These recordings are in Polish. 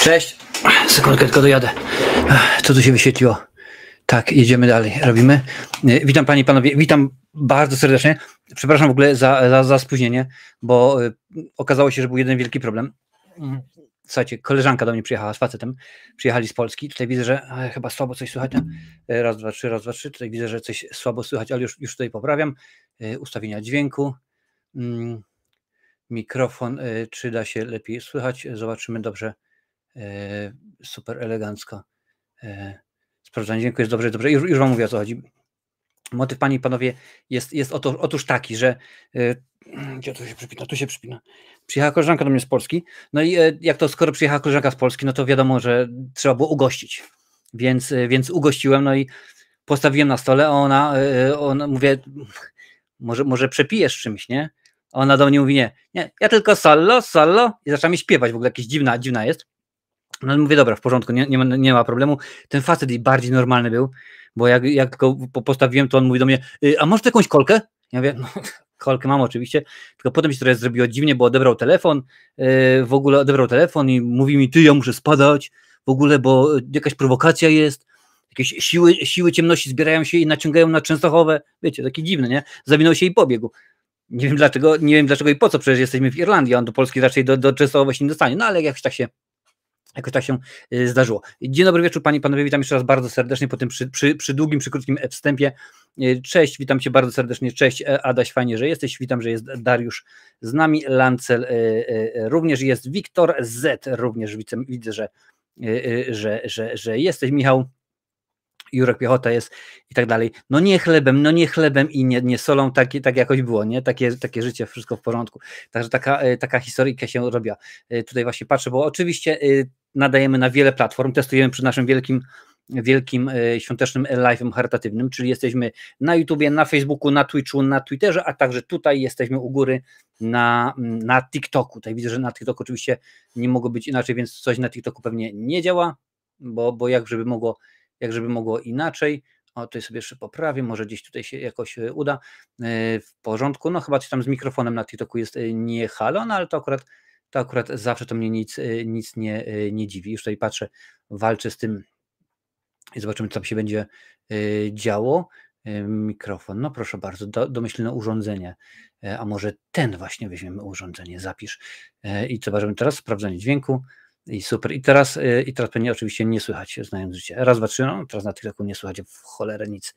Cześć, sekundkę tylko dojadę. Co tu się wyświetliło? Tak, jedziemy dalej, robimy. Witam panie i panowie, witam bardzo serdecznie. Przepraszam w ogóle za spóźnienie, bo okazało się, że był jeden wielki problem. Słuchajcie, koleżanka do mnie przyjechała z facetem, przyjechali z Polski. Tutaj widzę, że chyba słabo coś słychać. Raz, dwa, trzy, raz, dwa, trzy. Tutaj widzę, że coś słabo słychać, ale już tutaj poprawiam. Ustawienia dźwięku. Mikrofon, czy da się lepiej słychać? Zobaczymy dobrze. Super elegancko. Sprawdzanie dźwięku jest dobrze. Już wam mówię, o co chodzi. Motyw, panie i panowie, jest otóż taki, że gdzie to się przypina? Tu się przypina. Przyjechała koleżanka do mnie z Polski, no i jak to skoro przyjechała koleżanka z Polski, no to wiadomo, że trzeba było ugościć, więc ugościłem, no i postawiłem na stole, a ona mówię, może przepijesz czymś, nie? A ona do mnie mówi, nie, ja tylko sollo i zaczęła mi śpiewać, w ogóle jakieś dziwna jest. No mówię, dobra, w porządku, nie ma problemu. Ten facet i bardziej normalny był, bo jak go postawiłem, to on mówi do mnie, a może jakąś kolkę? Ja mówię, no, kolkę mam oczywiście, tylko potem się trochę zrobiło dziwnie, bo odebrał telefon i mówi mi, ja muszę spadać w ogóle, bo jakaś prowokacja jest, jakieś siły ciemności zbierają się i naciągają na Częstochowę, wiecie, taki dziwny, nie? Zawinął się i pobiegł. Nie wiem dlaczego i po co, przecież jesteśmy w Irlandii, a on do Polski raczej do Częstochowy się nie dostanie, no ale jakoś tak się zdarzyło. Dzień dobry wieczór panie i panowie, witam jeszcze raz bardzo serdecznie po tym przy krótkim wstępie. Cześć, witam cię bardzo serdecznie, cześć Adaś, fajnie, że jesteś, witam, że jest Dariusz z nami, Lancel również jest, Wiktor Z również widzę, że jesteś, Michał, Jurek Piechota jest i tak dalej. No nie chlebem i nie solą, tak jakoś było, nie? Takie życie, wszystko w porządku. Także taka historyjka się robiła. Tutaj właśnie patrzę, bo oczywiście nadajemy na wiele platform, testujemy przy naszym wielkim świątecznym live'em charytatywnym, czyli jesteśmy na YouTubie, na Facebooku, na Twitchu, na Twitterze, a także tutaj jesteśmy u góry na TikToku. Tutaj widzę, że na TikToku oczywiście nie mogło być inaczej, więc coś na TikToku pewnie nie działa, bo jak żeby mogło inaczej. O, tutaj sobie jeszcze poprawię, może gdzieś tutaj się jakoś uda. W porządku, no chyba coś tam z mikrofonem na TikToku jest nie halo, no ale to akurat zawsze to mnie nic nie dziwi. Już tutaj patrzę, walczę z tym i zobaczymy, co tam się będzie działo. Mikrofon, no proszę bardzo, domyślne urządzenie, a może ten właśnie weźmiemy urządzenie, zapisz i zobaczymy teraz, sprawdzanie dźwięku. I super. I teraz pewnie oczywiście nie słychać, znając życie. Raz, dwa, trzy, no teraz na TikToku nie słychać w cholerę nic.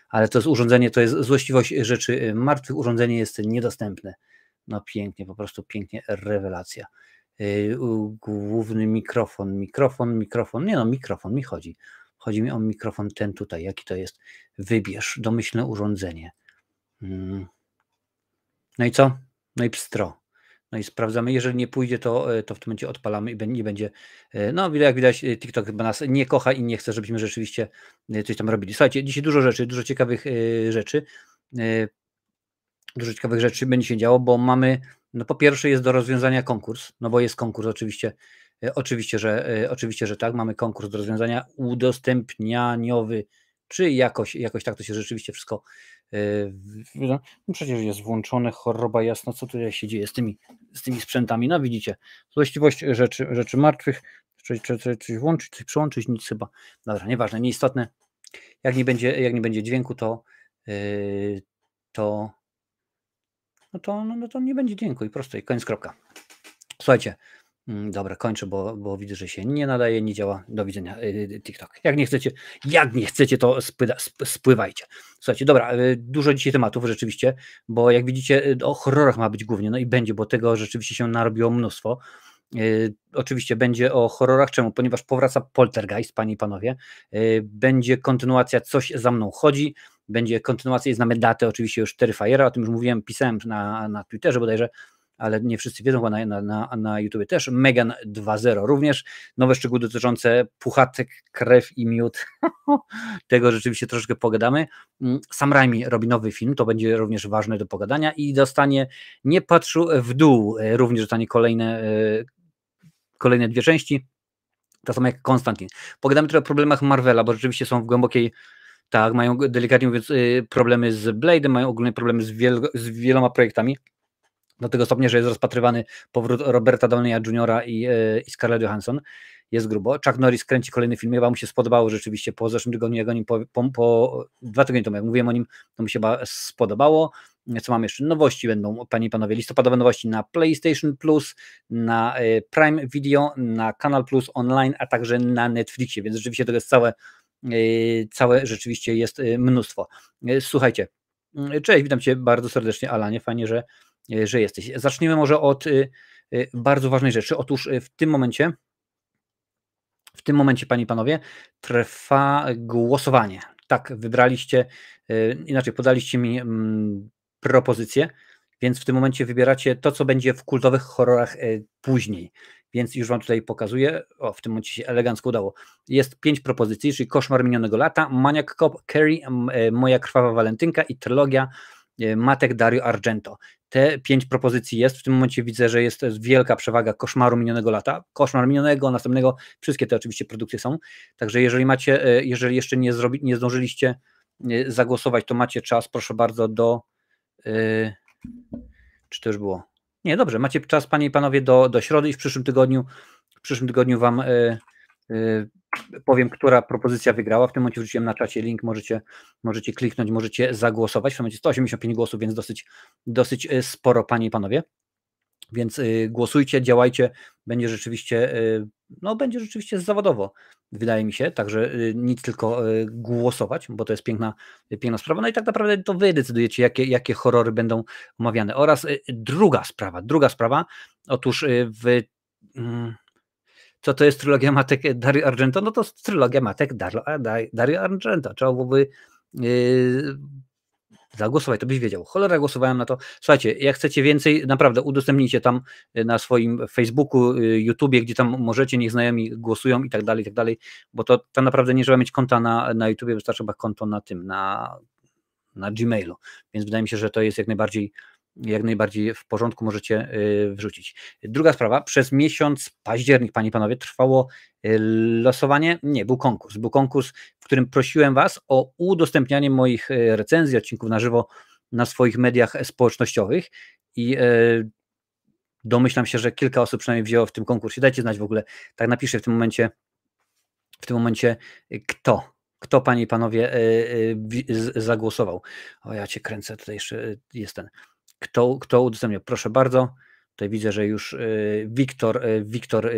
Ale to jest urządzenie, to jest złośliwość rzeczy martwych. Urządzenie jest niedostępne. No pięknie, po prostu pięknie, rewelacja. Główny mikrofon. Nie no, mikrofon mi chodzi. Chodzi mi o mikrofon ten tutaj. Jaki to jest? Wybierz domyślne urządzenie. No i co? No i pstro. No i sprawdzamy, jeżeli nie pójdzie, to w tym momencie odpalamy i nie będzie, no jak widać TikTok chyba nas nie kocha i nie chce, żebyśmy rzeczywiście coś tam robili. Słuchajcie, dzisiaj dużo ciekawych rzeczy, będzie się działo, bo mamy, no po pierwsze jest do rozwiązania konkurs, no bo jest konkurs oczywiście, że tak, mamy konkurs do rozwiązania udostępnianiowy, czy jakoś tak to się rzeczywiście wszystko no przecież jest włączone, choroba jasna, co tutaj się dzieje z tymi sprzętami, no widzicie, złośliwość rzeczy martwych, coś włączyć, coś przełączyć, nic chyba, dobra, nieważne, nieistotne, jak nie będzie dźwięku, to nie będzie dźwięku i prosto, i koniec, kropka. Słuchajcie, dobra, kończę, bo widzę, że się nie nadaje, nie działa. Do widzenia, TikTok. Jak nie chcecie, to spływajcie. Słuchajcie, dobra, dużo dzisiaj tematów rzeczywiście, bo jak widzicie, o horrorach ma być głównie, no i będzie, bo tego rzeczywiście się narobiło mnóstwo. Oczywiście będzie o horrorach. Czemu? Ponieważ powraca Poltergeist, panie i panowie. Będzie kontynuacja Coś za mną chodzi. Będzie kontynuacja i znamy datę oczywiście już Terrifiera, o tym już mówiłem, pisałem na Twitterze bodajże, ale nie wszyscy wiedzą, bo na YouTubie też. Megan 2.0 również. Nowe szczegóły dotyczące puchatek, krew i miód. Tego rzeczywiście troszkę pogadamy. Sam Raimi robi nowy film, to będzie również ważne do pogadania i dostanie Nie patrzył w dół, również dostanie kolejne 2 części. To samo jak Konstantin. Pogadamy trochę o problemach Marvela, bo rzeczywiście są w głębokiej, tak, mają delikatnie mówiąc problemy z Blade'em, mają ogólnie problemy z wieloma projektami. Do tego stopnia, że jest rozpatrywany powrót Roberta Downeya Jr. i Scarlett Johansson. jest grubo. Chuck Norris kręci kolejny film, chyba mu się spodobało rzeczywiście po zeszłym tygodniu, jak o nim po 2 tygodnie temu, jak mówiłem o nim, to mu się chyba spodobało. Co mamy jeszcze? Nowości będą, panie i panowie, listopadowe nowości na PlayStation Plus, na Prime Video, na Kanal Plus Online, a także na Netflixie, więc rzeczywiście to jest całe rzeczywiście jest mnóstwo. Słuchajcie, cześć, witam Cię bardzo serdecznie, Alanie, fajnie, że jesteś. Zacznijmy może od bardzo ważnej rzeczy. Otóż w tym momencie, panie i panowie, trwa głosowanie. Tak, wybraliście, inaczej podaliście mi propozycję, więc w tym momencie wybieracie to, co będzie w kultowych horrorach później. Więc już Wam tutaj pokazuję, w tym momencie się elegancko udało. Jest 5 propozycji, czyli Koszmar minionego lata, Maniac Cop, Carrie, Moja krwawa walentynka i trylogia Matek Dario Argento. Te 5 propozycji jest, w tym momencie widzę, że jest wielka przewaga Koszmaru minionego lata, Koszmar minionego, następnego, wszystkie te oczywiście produkcje są, także jeżeli macie, jeżeli jeszcze nie zdążyliście zagłosować, to macie czas, proszę bardzo, czy to już było? Nie, dobrze, macie czas, panie i panowie, do środy i w przyszłym tygodniu Wam powiem, która propozycja wygrała. W tym momencie wrzuciłem na czacie link, możecie kliknąć, możecie zagłosować. W tym momencie 185 głosów, więc dosyć sporo, panie i panowie. Więc głosujcie, działajcie, będzie rzeczywiście zawodowo, wydaje mi się, także nic tylko głosować, bo to jest piękna sprawa. No i tak naprawdę to wy decydujecie, jakie horrory będą omawiane. Oraz druga sprawa, otóż co to jest trylogia Matek Dario Argento? No to jest trylogia Matek Dario Argento. Trzeba byłoby zagłosować, to byś wiedział. Cholera, głosowałem na to. Słuchajcie, jak chcecie więcej, naprawdę udostępnijcie tam na swoim Facebooku, YouTubie, gdzie tam możecie, niech znajomi głosują i tak dalej, bo to naprawdę nie trzeba mieć konta na YouTubie, wystarczy chyba konto na Gmailu, więc wydaje mi się, że to jest jak najbardziej w porządku, możecie wrzucić. Druga sprawa, przez miesiąc październik, panie i panowie, trwało losowanie, był konkurs, w którym prosiłem Was o udostępnianie moich recenzji, odcinków na żywo na swoich mediach społecznościowych i domyślam się, że kilka osób przynajmniej wzięło w tym konkursie. Dajcie znać w ogóle, tak napiszę w tym momencie kto, panie i panowie, zagłosował. O, ja cię kręcę, tutaj jeszcze jest ten. Kto udostępnił? Proszę bardzo. Tutaj widzę, że już Wiktor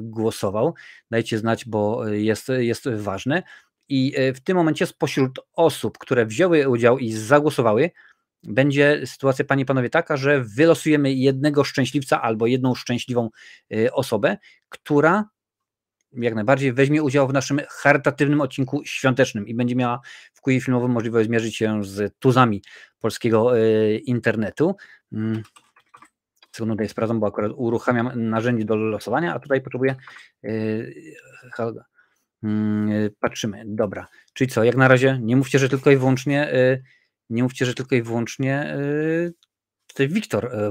głosował. Dajcie znać, bo jest ważne. I w tym momencie spośród osób, które wzięły udział i zagłosowały, będzie sytuacja, panie i panowie, taka, że wylosujemy jednego szczęśliwca albo jedną szczęśliwą osobę, która jak najbardziej weźmie udział w naszym charytatywnym odcinku świątecznym i będzie miała w Kuji Filmowym możliwość zmierzyć się z tuzami polskiego internetu. Sekundę tutaj sprawdzam, bo akurat uruchamiam narzędzie do losowania, a tutaj potrzebuję patrzymy, dobra. Czyli co, jak na razie nie mówcie, że tylko i wyłącznie tutaj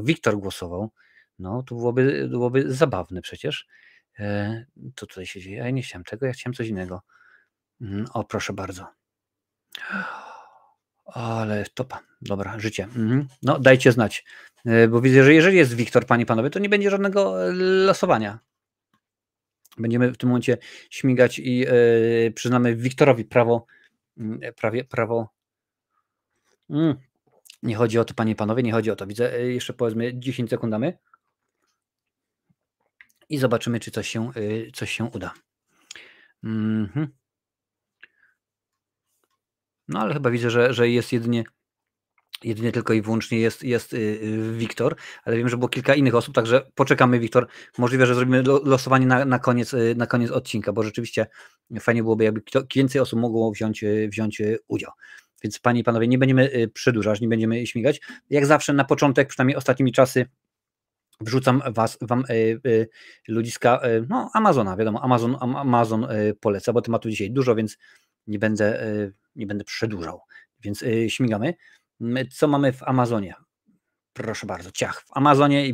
Wiktor głosował. No, to byłoby zabawne przecież. Co tutaj się dzieje? Ja nie chciałem tego, ja chciałem coś innego. O, proszę bardzo. Ale topa. Dobra, życie. No, dajcie znać, bo widzę, że jeżeli jest Wiktor, panie i panowie, to nie będzie żadnego losowania. Będziemy w tym momencie śmigać i przyznamy Wiktorowi prawo. Nie chodzi o to, panie i panowie, nie chodzi o to. Widzę, jeszcze powiedzmy 10 sekund damy i zobaczymy, czy coś się uda. No ale chyba widzę, że jest jedynie tylko i wyłącznie jest Wiktor, ale wiem, że było kilka innych osób, także poczekamy, Wiktor. Możliwe, że zrobimy losowanie na koniec odcinka, bo rzeczywiście fajnie byłoby, jakby więcej osób mogło wziąć udział. Więc panie i panowie, nie będziemy przedłużać, nie będziemy śmigać. Jak zawsze na początek, przynajmniej ostatnimi czasy, wrzucam wam ludziska, no Amazona, wiadomo, Amazon poleca, bo tematów dzisiaj dużo, więc nie będę przedłużał, więc śmigamy. Co mamy w Amazonie? Proszę bardzo, ciach. W Amazonie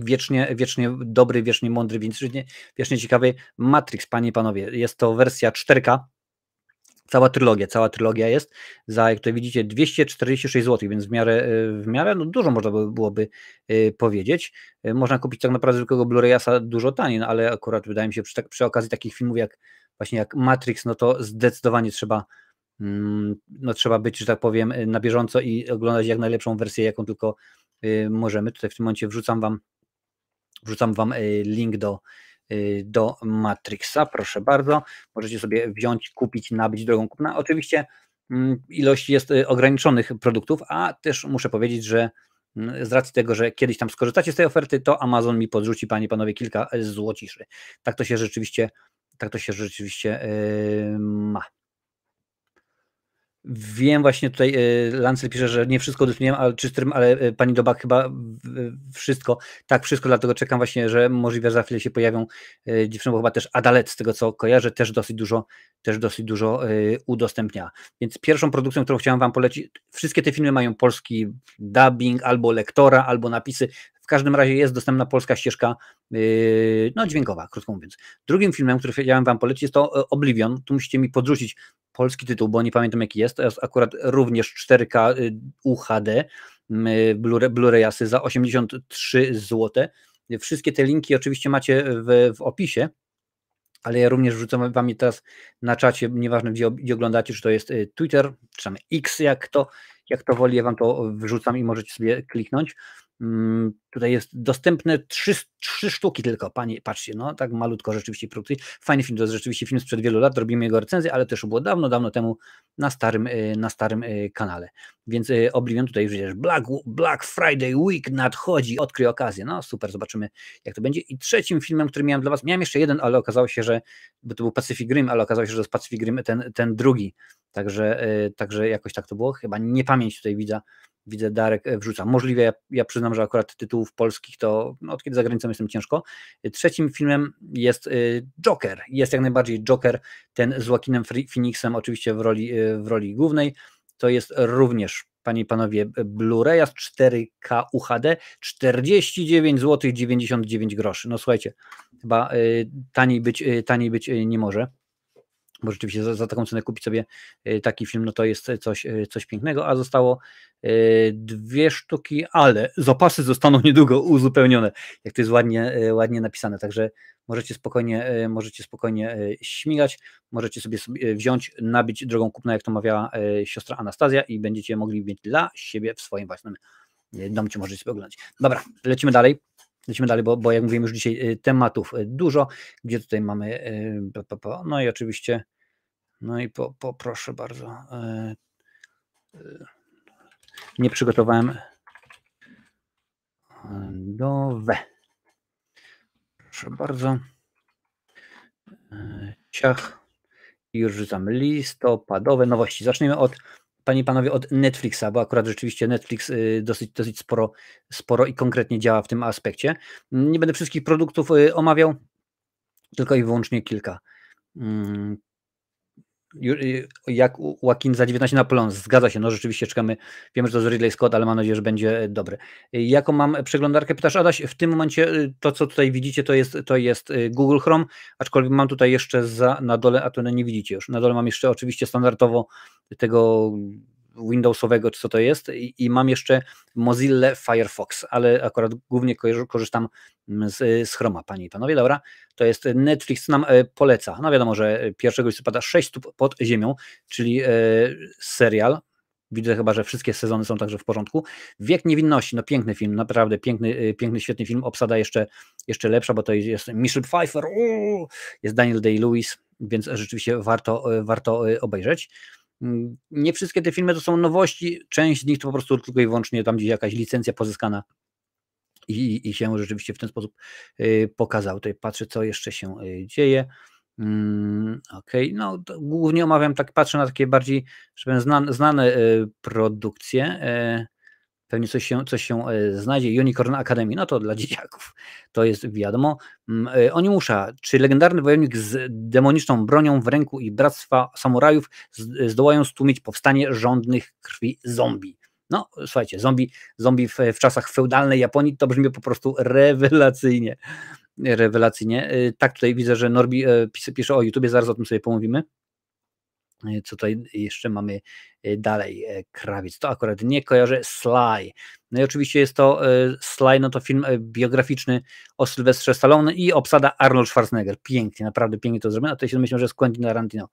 wiecznie dobry, wiecznie mądry, wiecznie ciekawy Matrix, panie i panowie. Jest to wersja 4K, Cała trylogia jest za, jak tutaj widzicie, 246 zł, więc w miarę no dużo można byłoby powiedzieć. Można kupić tak naprawdę zwykłego Blu-rayasa dużo taniej, no ale akurat wydaje mi się, przy okazji takich filmów jak Matrix, no to zdecydowanie no trzeba być, że tak powiem, na bieżąco i oglądać jak najlepszą wersję, jaką tylko możemy. Tutaj w tym momencie wrzucam wam link do Matrixa, proszę bardzo. Możecie sobie wziąć, kupić, nabyć drogą kupna. Oczywiście ilość jest ograniczonych produktów, a też muszę powiedzieć, że z racji tego, że kiedyś tam skorzystacie z tej oferty, to Amazon mi podrzuci, panie i panowie, kilka złociszy. Tak to się rzeczywiście ma. Wiem, właśnie tutaj Lancel pisze, że nie wszystko udostępniłem, ale pani Dobak chyba wszystko. Tak, wszystko, dlatego czekam właśnie, że możliwe, że za chwilę się pojawią dziewczyny, bo chyba też Adalet, z tego co kojarzę, też dosyć dużo udostępnia. Więc pierwszą produkcją, którą chciałem wam polecić, wszystkie te filmy mają polski dubbing, albo lektora, albo napisy. W każdym razie jest dostępna polska ścieżka no, dźwiękowa, krótko mówiąc. Drugim filmem, który chciałem wam polecić, jest to Oblivion. Tu musicie mi podrzucić polski tytuł, bo nie pamiętam jaki jest. To jest akurat również 4K UHD, Blu-rayasy za 83 zł. Wszystkie te linki oczywiście macie w opisie, ale ja również wrzucam wam je teraz na czacie, nieważne gdzie oglądacie, czy to jest Twitter, czy tam X, jak to woli, ja wam to wrzucam i możecie sobie kliknąć. Tutaj jest dostępne 3 sztuki tylko, panie, patrzcie, no tak malutko rzeczywiście produkcji. Fajny film, to jest rzeczywiście film sprzed wielu lat, robimy jego recenzję, ale też było dawno temu na starym kanale. Więc Oblivion tutaj już widzisz, Black Friday Week nadchodzi, odkryj okazję. No super, zobaczymy jak to będzie. I trzecim filmem, który miałem dla was, miałem jeszcze jeden, ale okazało się, że, bo to był Pacific Rim, ale okazało się, że to jest Pacific Rim ten drugi. Także jakoś tak to było. Chyba niepamięć tutaj widzę, Darek wrzuca. Możliwe, ja przyznam, że akurat tytułów polskich to no, od kiedy za granicą jestem ciężko. Trzecim filmem jest Joker. Jest jak najbardziej Joker, ten z Joaquinem Phoenixem, oczywiście w roli głównej. To jest również, panie i panowie, Blu-ray z 4K UHD, 49 zł 99 groszy. No słuchajcie, chyba taniej być nie może. Bo rzeczywiście za taką cenę kupić sobie taki film, no to jest coś pięknego, a zostało 2 sztuki, ale zapasy zostaną niedługo uzupełnione, jak to jest ładnie napisane, także możecie spokojnie śmigać, możecie sobie wziąć, nabyć drogą kupna, jak to mawiała siostra Anastazja i będziecie mogli mieć dla siebie w swoim własnym domcie, możecie sobie oglądać. Dobra, lecimy dalej, bo jak mówiłem już dzisiaj tematów dużo, gdzie tutaj mamy no i oczywiście proszę bardzo, nie przygotowałem proszę bardzo, ciach i już rzucam listopadowe nowości. Zaczniemy panie i panowie, od Netflixa, bo akurat rzeczywiście Netflix dosyć sporo i konkretnie działa w tym aspekcie. Nie będę wszystkich produktów omawiał, tylko i wyłącznie kilka. Jak Joaquin za 19 na Plons, zgadza się, no rzeczywiście czekamy, wiemy, że to jest Ridley Scott, ale mam nadzieję, że będzie dobre. Jaką mam przeglądarkę, pytasz, Adaś? W tym momencie to, co tutaj widzicie, to jest Google Chrome, aczkolwiek mam tutaj jeszcze na dole, a to nie widzicie już, na dole mam jeszcze oczywiście standardowo tego Windowsowego, czy co to jest, i mam jeszcze Mozilla Firefox, ale akurat głównie korzystam z Chroma, panie i panowie. Dobra, to jest Netflix, nam poleca, no wiadomo, że 1 listopada 6 stóp pod ziemią, czyli serial. Widzę chyba, że wszystkie sezony są także w porządku. Wiek Niewinności, no piękny film, naprawdę piękny, świetny film, obsada jeszcze lepsza, bo to jest Michelle Pfeiffer, jest Daniel Day-Lewis, więc rzeczywiście warto obejrzeć. Nie wszystkie te filmy to są nowości, część z nich to po prostu tylko i wyłącznie tam gdzieś jakaś licencja pozyskana i się rzeczywiście w ten sposób pokazał. Tutaj patrzę, co jeszcze się dzieje. Okej, no głównie omawiam, tak patrzę na takie bardziej, że powiem, znane produkcje. Pewnie coś się znajdzie. Unicorn Academy, no to dla dzieciaków, to jest wiadomo. Onimusza, czy legendarny wojownik z demoniczną bronią w ręku i bractwa samurajów zdołają stłumić powstanie żądnych krwi zombie. No słuchajcie, zombie w czasach feudalnej Japonii to brzmi po prostu rewelacyjnie. Tak, tutaj widzę, że Norbi pisze o YouTubie, zaraz o tym sobie pomówimy. Co tutaj jeszcze mamy dalej? Krawiec. To akurat nie kojarzę. Sly. No i oczywiście jest to Sly, no to film biograficzny o Sylwestrze Stallone i obsada Arnold Schwarzenegger. Pięknie, naprawdę pięknie to zrobione. A to się myślę, że jest Quentin Tarantino.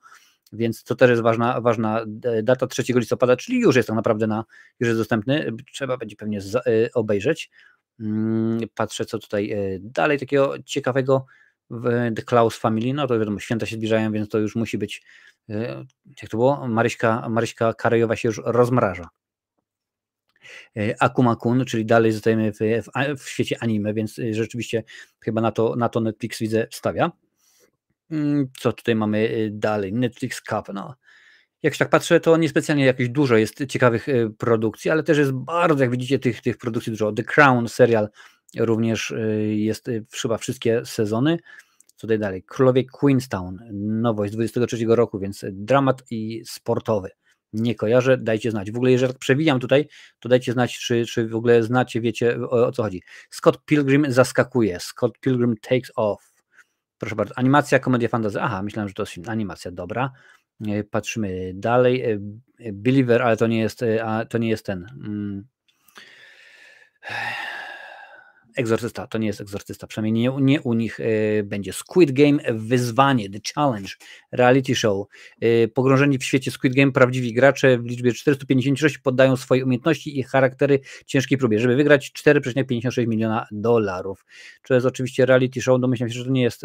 Więc to też jest ważna data 3 listopada, czyli już jest tak naprawdę już jest dostępny. Trzeba będzie pewnie obejrzeć. Patrzę, co tutaj dalej takiego ciekawego w The Klaus Family. No to wiadomo, święta się zbliżają, więc to już musi być, jak to było? Maryśka Karejowa się już rozmraża. Akuma-kun, czyli dalej zostajemy w świecie anime, więc rzeczywiście chyba na to Netflix, widzę, stawia. Co tutaj mamy dalej? Netflix Cup. No, jak się tak patrzę, to niespecjalnie jakieś dużo jest ciekawych produkcji, ale też jest bardzo, jak widzicie, tych produkcji dużo. The Crown serial również jest chyba wszystkie sezony. Co tutaj dalej? Królowie Queenstown, nowość z 23 roku, więc dramat i sportowy. Nie kojarzę, dajcie znać. W ogóle jeżeli tak przewijam tutaj, to dajcie znać, czy w ogóle znacie, wiecie, o co chodzi. Scott Pilgrim zaskakuje. Scott Pilgrim takes off. Proszę bardzo, animacja, komedia, fantasy. Aha, myślałem, że to jest film. Animacja, dobra. Patrzymy dalej. Believer, ale to nie jest ten. Egzorcysta, to nie jest Egzorcysta, przynajmniej nie u nich będzie. Squid Game, wyzwanie, The Challenge, reality show. Pogrążeni w świecie Squid Game prawdziwi gracze w liczbie 456 poddają swoje umiejętności i charaktery ciężkiej próbie, żeby wygrać 4,56 miliona dolarów. To jest oczywiście reality show, domyślam się, że to nie jest,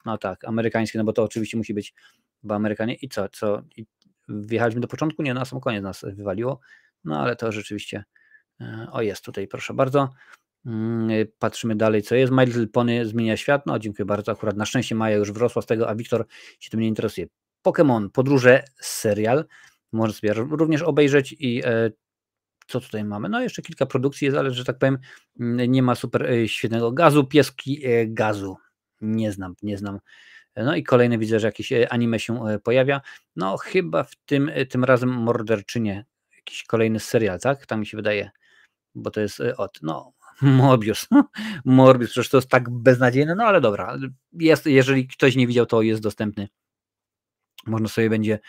no tak, amerykańskie, no bo to oczywiście musi być chyba Amerykanie. I co? I wjechaliśmy do początku? Nie, na sam koniec nas wywaliło, no ale to rzeczywiście, o jest tutaj, proszę bardzo. Patrzymy dalej, co jest. My Little Pony zmienia świat. No, dziękuję bardzo. Akurat na szczęście Maja już wrosła z tego, a Wiktor się tym nie interesuje. Pokémon, podróże, serial. Można sobie również obejrzeć i co tutaj mamy? No, jeszcze kilka produkcji jest, ale że tak powiem, nie ma super świetnego gazu. Pieski gazu. Nie znam. No i kolejne widzę, że jakieś anime się pojawia. No, chyba tym razem Morderczynie. Jakiś kolejny serial, tak? Tak mi się wydaje, bo to jest Morbius. Morbius, przecież to jest tak beznadziejne, no ale dobra. Jeżeli ktoś nie widział, to jest dostępny. Można sobie będzie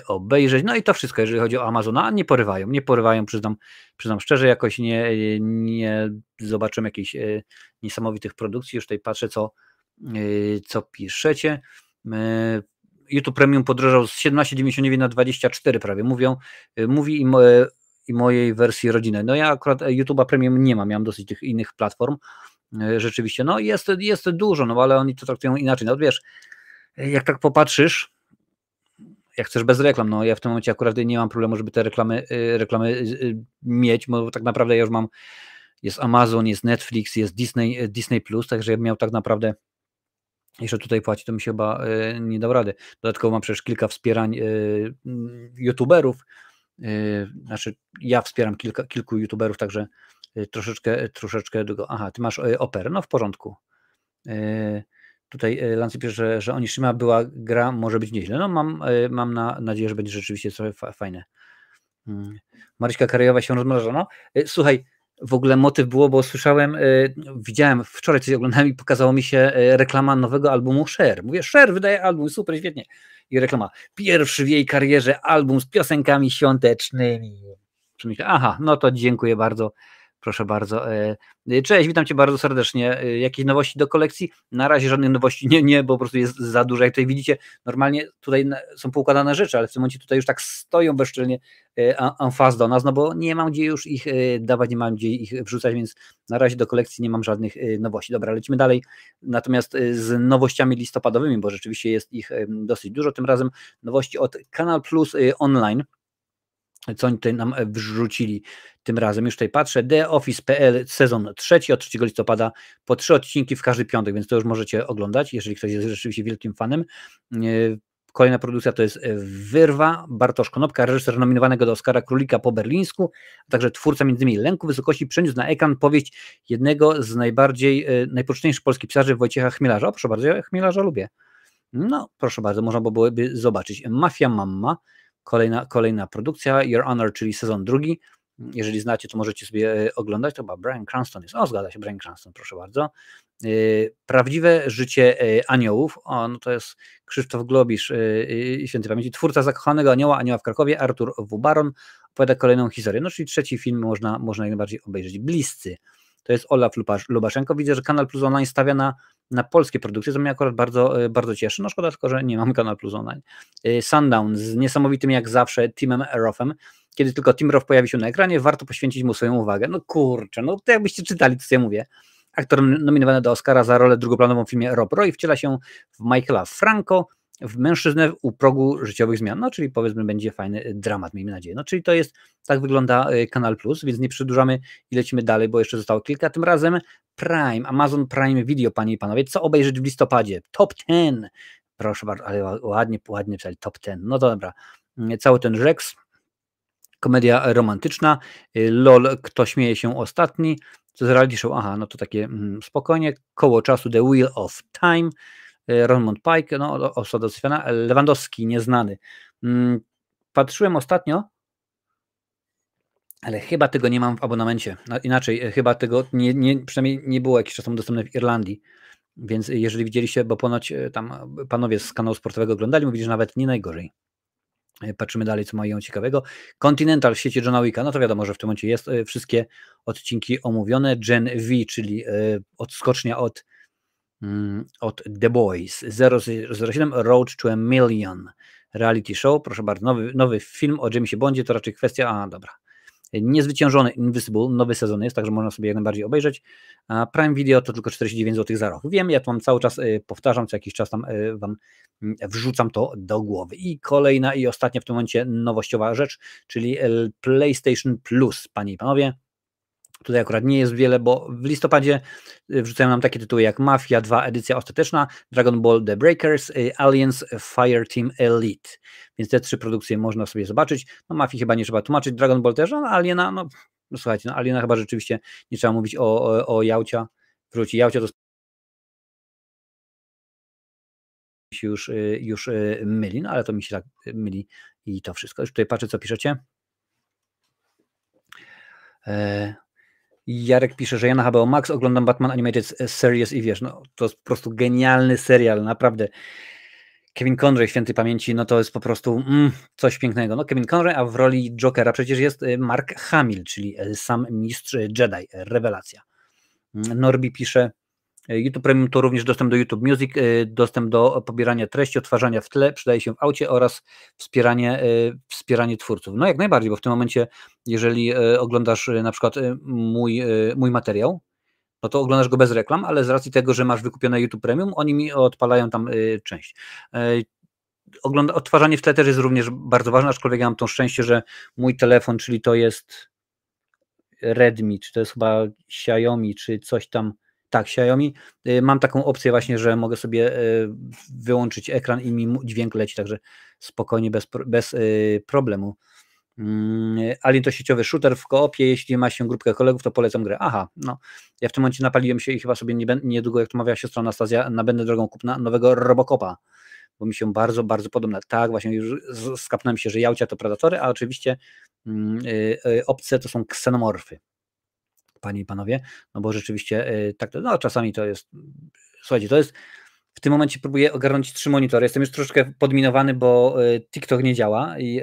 obejrzeć. No i to wszystko, jeżeli chodzi o Amazona. Nie porywają, przyznam szczerze, jakoś nie zobaczymy jakichś niesamowitych produkcji. Już tutaj patrzę, co piszecie. YouTube Premium podrożał z 17,99 na 24 prawie. Mówi i mojej wersji rodzinnej. No ja akurat YouTube'a Premium nie mam dosyć tych innych platform. Rzeczywiście, no jest dużo, no ale oni to traktują inaczej. No wiesz, jak tak popatrzysz, jak chcesz bez reklam, no ja w tym momencie akurat nie mam problemu, żeby te reklamy mieć, bo tak naprawdę ja już mam, jest Amazon, jest Netflix, jest Disney+, także ja bym miał tak naprawdę jeszcze tutaj płacić, to mi się chyba nie dał rady. Dodatkowo mam przecież kilka wspierań youtuberów, znaczy ja wspieram kilku youtuberów, także troszeczkę długo. Aha, ty masz Operę, no w porządku. Tutaj Lancy pisze, że Onishima była gra, może być nieźle. No mam nadzieję, że będzie rzeczywiście trochę fajne. Maryśka Karejowa się rozmraża. No, słuchaj, w ogóle motyw było, bo słyszałem, widziałem, wczoraj coś oglądałem i pokazało mi się reklama nowego albumu Cher. Mówię, Cher wydaje album, super, świetnie. I reklama, pierwszy w jej karierze album z piosenkami świątecznymi. Myślę, aha, no to dziękuję bardzo. Proszę bardzo. Cześć, witam Cię bardzo serdecznie. Jakieś nowości do kolekcji? Na razie żadnych nowości nie, bo po prostu jest za dużo. Jak tutaj widzicie, normalnie tutaj są poukładane rzeczy, ale w tym momencie tutaj już tak stoją bezczelnie en face do nas, no bo nie mam gdzie już ich dawać, nie mam gdzie ich wrzucać, więc na razie do kolekcji nie mam żadnych nowości. Dobra, lecimy dalej. Natomiast z nowościami listopadowymi, bo rzeczywiście jest ich dosyć dużo, tym razem nowości od Kanal Plus Online. Co oni tutaj nam wrzucili tym razem. Już tutaj patrzę. The Office.pl sezon 3 od 3 listopada po 3 odcinki w każdy piątek, więc to już możecie oglądać, jeżeli ktoś jest rzeczywiście wielkim fanem. Kolejna produkcja to jest Wyrwa, Bartosz Konopka, reżyser nominowanego do Oscara Królika po berlińsku, a także twórca m.in. Lęku Wysokości, przeniósł na ekran powieść jednego z najpoczciejszych polskich pisarzy, Wojciecha Chmielarza. O, proszę bardzo, ja Chmielarza lubię. No, proszę bardzo, można byłoby zobaczyć. Mafia Mamma, kolejna produkcja, Your Honor, czyli sezon 2. Jeżeli znacie, to możecie sobie oglądać. To chyba Bryan Cranston jest. O, zgadza się, Bryan Cranston, proszę bardzo. Prawdziwe życie aniołów. O, no to jest Krzysztof Globisz, świętej pamięci, twórca Zakochanego Anioła, Anioła w Krakowie, Artur W. Baron, opowiada kolejną historię. No czyli trzeci film można jak najbardziej obejrzeć. Bliscy. To jest Olaf Lubaszenko. Widzę, że Kanal Plus Online stawia na polskie produkcje, to mnie akurat bardzo cieszy. No szkoda tylko, że nie mam Kanal Plus Online. Sundown z niesamowitym jak zawsze Timem Rothem. Kiedy tylko Tim Roth pojawi się na ekranie, warto poświęcić mu swoją uwagę. No kurczę, no to jakbyście czytali, co ja mówię. Aktor nominowany do Oscara za rolę drugoplanową w filmie Rob Roy wciela się w Michaela Franco, w mężczyznę u progu życiowych zmian. No czyli powiedzmy będzie fajny dramat, miejmy nadzieję. No czyli tak wygląda Kanal Plus, więc nie przedłużamy i lecimy dalej, bo jeszcze zostało kilka. Tym razem Prime, Amazon Prime Video, panie i panowie. Co obejrzeć w listopadzie? Top 10. Proszę bardzo, ale ładnie pisali, top 10. No to dobra. Cały ten Rex, komedia romantyczna, LOL, kto śmieje się ostatni, co z reality show, aha, no to takie spokojnie, Koło czasu, The Wheel of Time, Rosamund Pike, no osoba dosyfiana, Lewandowski, nieznany. Patrzyłem ostatnio, ale chyba tego nie mam w abonamencie, inaczej, chyba tego przynajmniej nie było jakiś czas temu dostępne w Irlandii, więc jeżeli widzieliście, bo ponoć tam panowie z kanału sportowego oglądali, mówili, że nawet nie najgorzej. Patrzymy dalej, co mają ciekawego. Continental w sieci Johna Wicka, no to wiadomo, że w tym momencie jest wszystkie odcinki omówione. Gen V, czyli odskocznia od The Boys. 007 Road to a Million. Reality show, proszę bardzo, nowy film o Jamesie Bondzie, to raczej kwestia, dobra. Niezwyciężony Invisible, nowy sezon jest, także można sobie jak najbardziej obejrzeć. Prime Video to tylko 49 zł za rok. Wiem, ja to mam cały czas powtarzam, co jakiś czas tam wam wrzucam to do głowy. I kolejna i ostatnia w tym momencie nowościowa rzecz, czyli PlayStation Plus, panie i panowie. Tutaj akurat nie jest wiele, bo w listopadzie wrzucają nam takie tytuły jak Mafia 2 edycja ostateczna, Dragon Ball The Breakers, Aliens Fireteam Elite. Więc te 3 produkcje można sobie zobaczyć. No Mafii chyba nie trzeba tłumaczyć, Dragon Ball też, Aliena, no słuchajcie, Aliena chyba rzeczywiście nie trzeba mówić o Jałcia. Wróci Jałcia, to się już myli, no ale to mi się tak myli i to wszystko. Już tutaj patrzę, co piszecie. Jarek pisze, że ja na HBO Max oglądam Batman Animated Series i wiesz, no to jest po prostu genialny serial, naprawdę. Kevin Conroy, świętej pamięci, no to jest po prostu coś pięknego. No Kevin Conroy, a w roli Jokera przecież jest Mark Hamill, czyli sam mistrz Jedi, rewelacja. Norbi pisze, YouTube Premium to również dostęp do YouTube Music, dostęp do pobierania treści, odtwarzania w tle, przydaje się w aucie oraz wspieranie twórców. No jak najbardziej, bo w tym momencie, jeżeli oglądasz na przykład mój materiał, no to oglądasz go bez reklam, ale z racji tego, że masz wykupione YouTube Premium, oni mi odpalają tam część. Odtwarzanie w tle też jest również bardzo ważne, aczkolwiek ja mam to szczęście, że mój telefon, czyli to jest Redmi, czy to jest chyba Xiaomi, czy coś tam, tak, Xiaomi, mam taką opcję właśnie, że mogę sobie wyłączyć ekran i mi dźwięk leci, także spokojnie, bez problemu. Alien to sieciowy shooter w koopie, jeśli ma się grupkę kolegów, to polecam grę. Aha, no, ja w tym momencie napaliłem się i chyba sobie niedługo, jak to mawiała siostra Anastazja, nabędę drogą kupna nowego Robocopa, bo mi się bardzo, bardzo podoba. Tak, właśnie już skapnąłem się, że Jałcia to predatory, a oczywiście obce to są ksenomorfy. Panie i panowie, no bo rzeczywiście tak, no czasami to jest, słuchajcie, to jest, w tym momencie próbuję ogarnąć 3 monitory, jestem już troszeczkę podminowany, bo TikTok nie działa i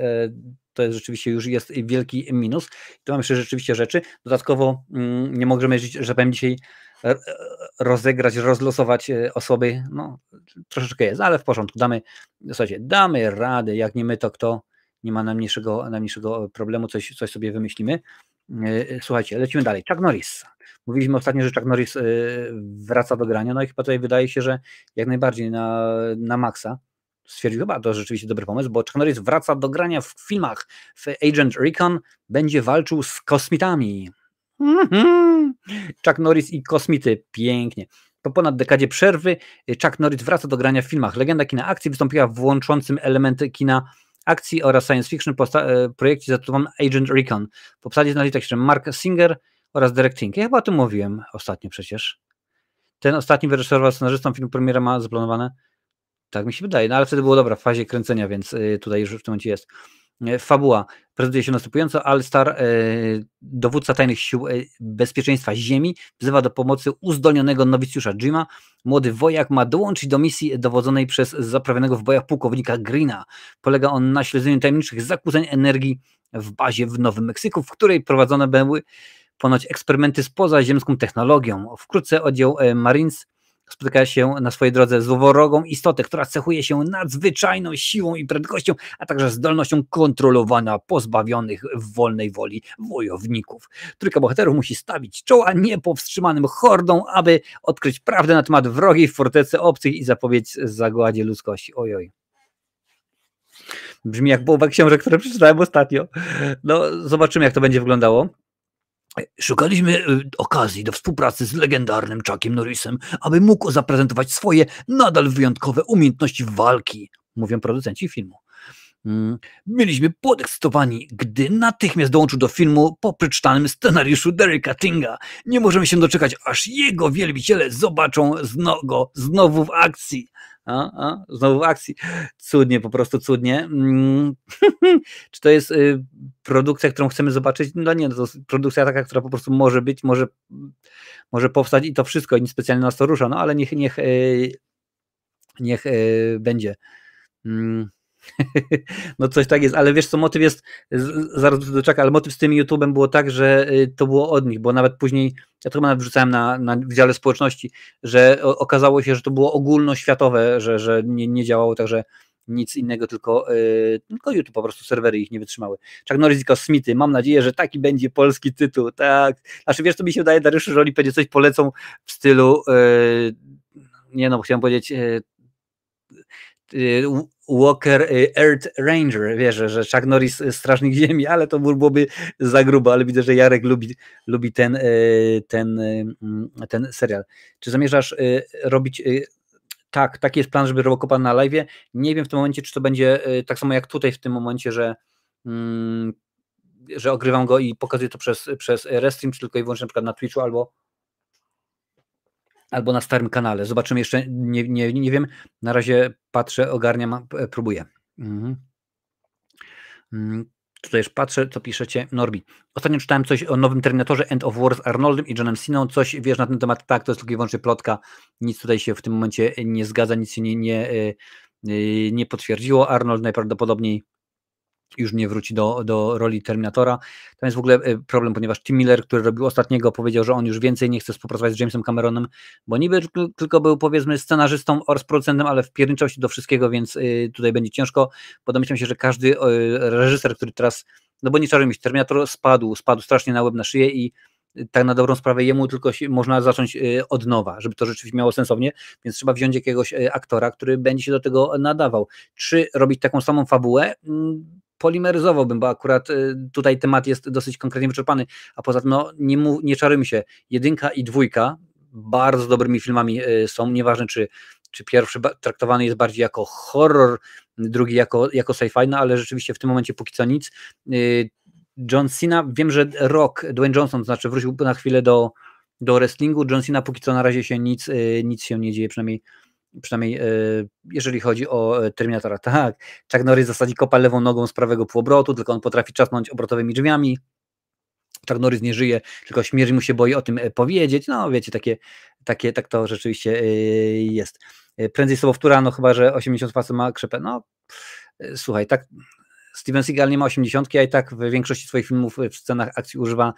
to jest rzeczywiście już jest wielki minus. Tu mam jeszcze rzeczywiście rzeczy, dodatkowo nie możemy, że powiem dzisiaj rozegrać, rozlosować osoby, no troszeczkę jest, ale w porządku, damy radę, jak nie my, to kto, nie ma najmniejszego problemu, coś sobie wymyślimy. Słuchajcie, lecimy dalej. Chuck Norris. Mówiliśmy ostatnio, że Chuck Norris wraca do grania, no i chyba tutaj wydaje się, że jak najbardziej na maksa. Stwierdził, chyba to rzeczywiście dobry pomysł, bo Chuck Norris wraca do grania w filmach. W Agent Recon będzie walczył z kosmitami. Chuck Norris i kosmity, pięknie. Po ponad dekadzie przerwy Chuck Norris wraca do grania w filmach. Legenda kina akcji wystąpiła w łączącym elementy kina akcji oraz science fiction projekcie zatytułowanym Agent Recon. W obsadzie znaleźli się Mark Singer oraz Derek Tink. Ja chyba o tym mówiłem ostatnio przecież. Ten ostatni wyreżyserował scenarzystą, film premiera ma zaplanowane. Tak mi się wydaje, no ale wtedy było dobra w fazie kręcenia, więc tutaj już w tym momencie jest. Fabuła prezentuje się następująco. Al-Star, dowódca tajnych sił bezpieczeństwa Ziemi, wzywa do pomocy uzdolnionego nowicjusza Jima. Młody wojak ma dołączyć do misji dowodzonej przez zaprawionego w bojach pułkownika Greena. Polega on na śledzeniu tajemniczych zakłóceń energii w bazie w Nowym Meksyku, w której prowadzone były ponoć eksperymenty z pozaziemską technologią. Wkrótce oddział Marines spotyka się na swojej drodze z złowrogą istotę, która cechuje się nadzwyczajną siłą i prędkością, a także zdolnością kontrolowania pozbawionych wolnej woli wojowników. Trójka bohaterów musi stawić czoła niepowstrzymanym hordom, aby odkryć prawdę na temat wrogiej fortecy obcych i zapobiec zagładzie ludzkości. Ojoj. Brzmi jak połowa książek, które przeczytałem ostatnio. No, zobaczymy, jak to będzie wyglądało. Szukaliśmy okazji do współpracy z legendarnym Chuckiem Norrisem, aby mógł zaprezentować swoje nadal wyjątkowe umiejętności walki, mówią producenci filmu. Byliśmy podekscytowani, gdy natychmiast dołączył do filmu po przeczytanym scenariuszu Dereka Tinga. Nie możemy się doczekać, aż jego wielbiciele zobaczą go znowu w akcji. Znowu w akcji. Cudnie, po prostu cudnie. Czy to jest produkcja, którą chcemy zobaczyć? No nie, to jest produkcja taka, która po prostu może być, może powstać i to wszystko, nic specjalnie nas to rusza, no ale niech będzie. No coś tak jest, ale wiesz co, motyw jest, zaraz do czeka, ale motyw z tym YouTube'em było tak, że to było od nich, bo nawet później, ja to chyba nawet wrzucałem na dziale społeczności, że okazało się, że to było ogólnoświatowe, że nie działało, także nic innego, tylko YouTube, po prostu serwery ich nie wytrzymały. Chuck Norris i Kosmity, mam nadzieję, że taki będzie polski tytuł, tak. Znaczy wiesz, co mi się wydaje, Dariuszu, że oni pewnie coś polecą w stylu, nie no, chciałem powiedzieć, Walker Earth Ranger, wiesz, że Chuck Norris Strażnik Ziemi, ale to byłoby za grubo, ale widzę, że Jarek lubi ten serial. Czy zamierzasz robić... Tak, taki jest plan, żeby Robocopa na live'ie. Nie wiem w tym momencie, czy to będzie tak samo jak tutaj w tym momencie, że ogrywam go i pokazuję to przez Restream, czy tylko i wyłącznie na przykład na Twitchu albo na starym kanale. Zobaczymy jeszcze, nie wiem. Na razie patrzę, ogarniam, próbuję. Tutaj już patrzę, co piszecie. Norbi. Ostatnio czytałem coś o nowym Terminatorze End of War z Arnoldem i Johnem Ceną. Coś wiesz na ten temat? Tak, to jest tylko i wyłącznie plotka. Nic tutaj się w tym momencie nie zgadza, nic się nie potwierdziło. Arnold najprawdopodobniej już nie wróci do roli Terminatora. Tam jest w ogóle problem, ponieważ Tim Miller, który robił ostatniego, powiedział, że on już więcej nie chce współpracować z Jamesem Cameronem, bo niby tylko był, powiedzmy, scenarzystą oraz producentem, ale wpierniczał się do wszystkiego, więc tutaj będzie ciężko, bo domyślam się, że każdy reżyser, który teraz, no bo nie czarujmy się, Terminator spadł strasznie na łeb, na szyję i tak na dobrą sprawę jemu tylko można zacząć od nowa, żeby to rzeczywiście miało sensownie, więc trzeba wziąć jakiegoś aktora, który będzie się do tego nadawał. Czy robić taką samą fabułę? Polimeryzowałbym, bo akurat tutaj temat jest dosyć konkretnie wyczerpany, a poza tym no, nie czarujmy się, 1 i 2 bardzo dobrymi filmami są, nieważne czy pierwszy traktowany jest bardziej jako horror, drugi jako sci-fi, no ale rzeczywiście w tym momencie póki co nic. John Cena, wiem, że Dwayne Johnson, to znaczy wrócił na chwilę do wrestlingu, John Cena póki co na razie się nic się nie dzieje, przynajmniej jeżeli chodzi o Terminatora. Tak, Chuck Norris zasadzi kopa lewą nogą z prawego półobrotu, tylko on potrafi trzasnąć obrotowymi drzwiami. Chuck Norris nie żyje, tylko śmierć mu się boi o tym powiedzieć. No wiecie, tak to rzeczywiście jest. Prędzej sobowtóra, no chyba, że 80 facet ma krzepę. No słuchaj, tak Steven Seagal nie ma 80, a i tak w większości swoich filmów w scenach akcji używa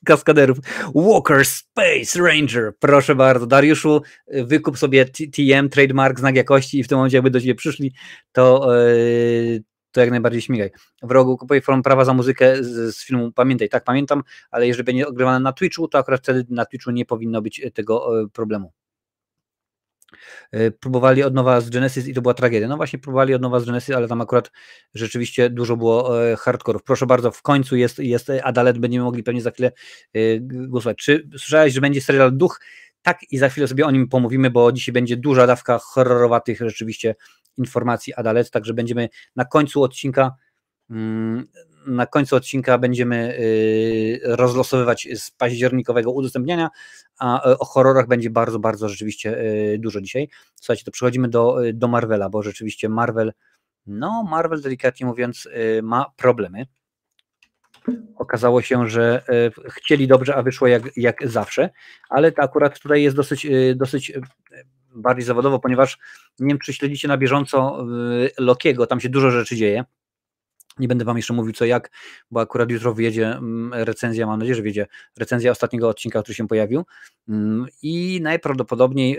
kaskaderów. Walker Space Ranger, proszę bardzo. Dariuszu, wykup sobie TM, trademark, znak jakości i w tym momencie jakby do ciebie przyszli, to jak najbardziej śmigaj. W rogu kupuję prawa za muzykę z filmu, pamiętaj, tak pamiętam, ale jeżeli będzie ogrywane na Twitchu, to akurat wtedy na Twitchu nie powinno być tego problemu. Próbowali od nowa z Genesis i to była tragedia. No właśnie próbowali od nowa z Genesis, ale tam akurat rzeczywiście dużo było hardkorów. Proszę bardzo, w końcu jest Adalet, będziemy mogli pewnie za chwilę głosować. Czy słyszałeś, że będzie serial Duch? Tak, i za chwilę sobie o nim pomówimy, bo dzisiaj będzie duża dawka horrorowatych rzeczywiście informacji Adalet, także będziemy na końcu odcinka na końcu odcinka będziemy rozlosowywać z październikowego udostępniania, a o horrorach będzie bardzo, bardzo rzeczywiście dużo dzisiaj. Słuchajcie, to przechodzimy do Marvela, bo rzeczywiście Marvel delikatnie mówiąc ma problemy. Okazało się, że chcieli dobrze, a wyszło jak zawsze, ale to akurat tutaj jest dosyć bardziej zawodowo, ponieważ nie wiem, czy śledzicie na bieżąco Lokiego, tam się dużo rzeczy dzieje. Nie będę wam jeszcze mówił co jak, bo akurat jutro wyjedzie recenzja, mam nadzieję, że wyjedzie recenzja ostatniego odcinka, który się pojawił i najprawdopodobniej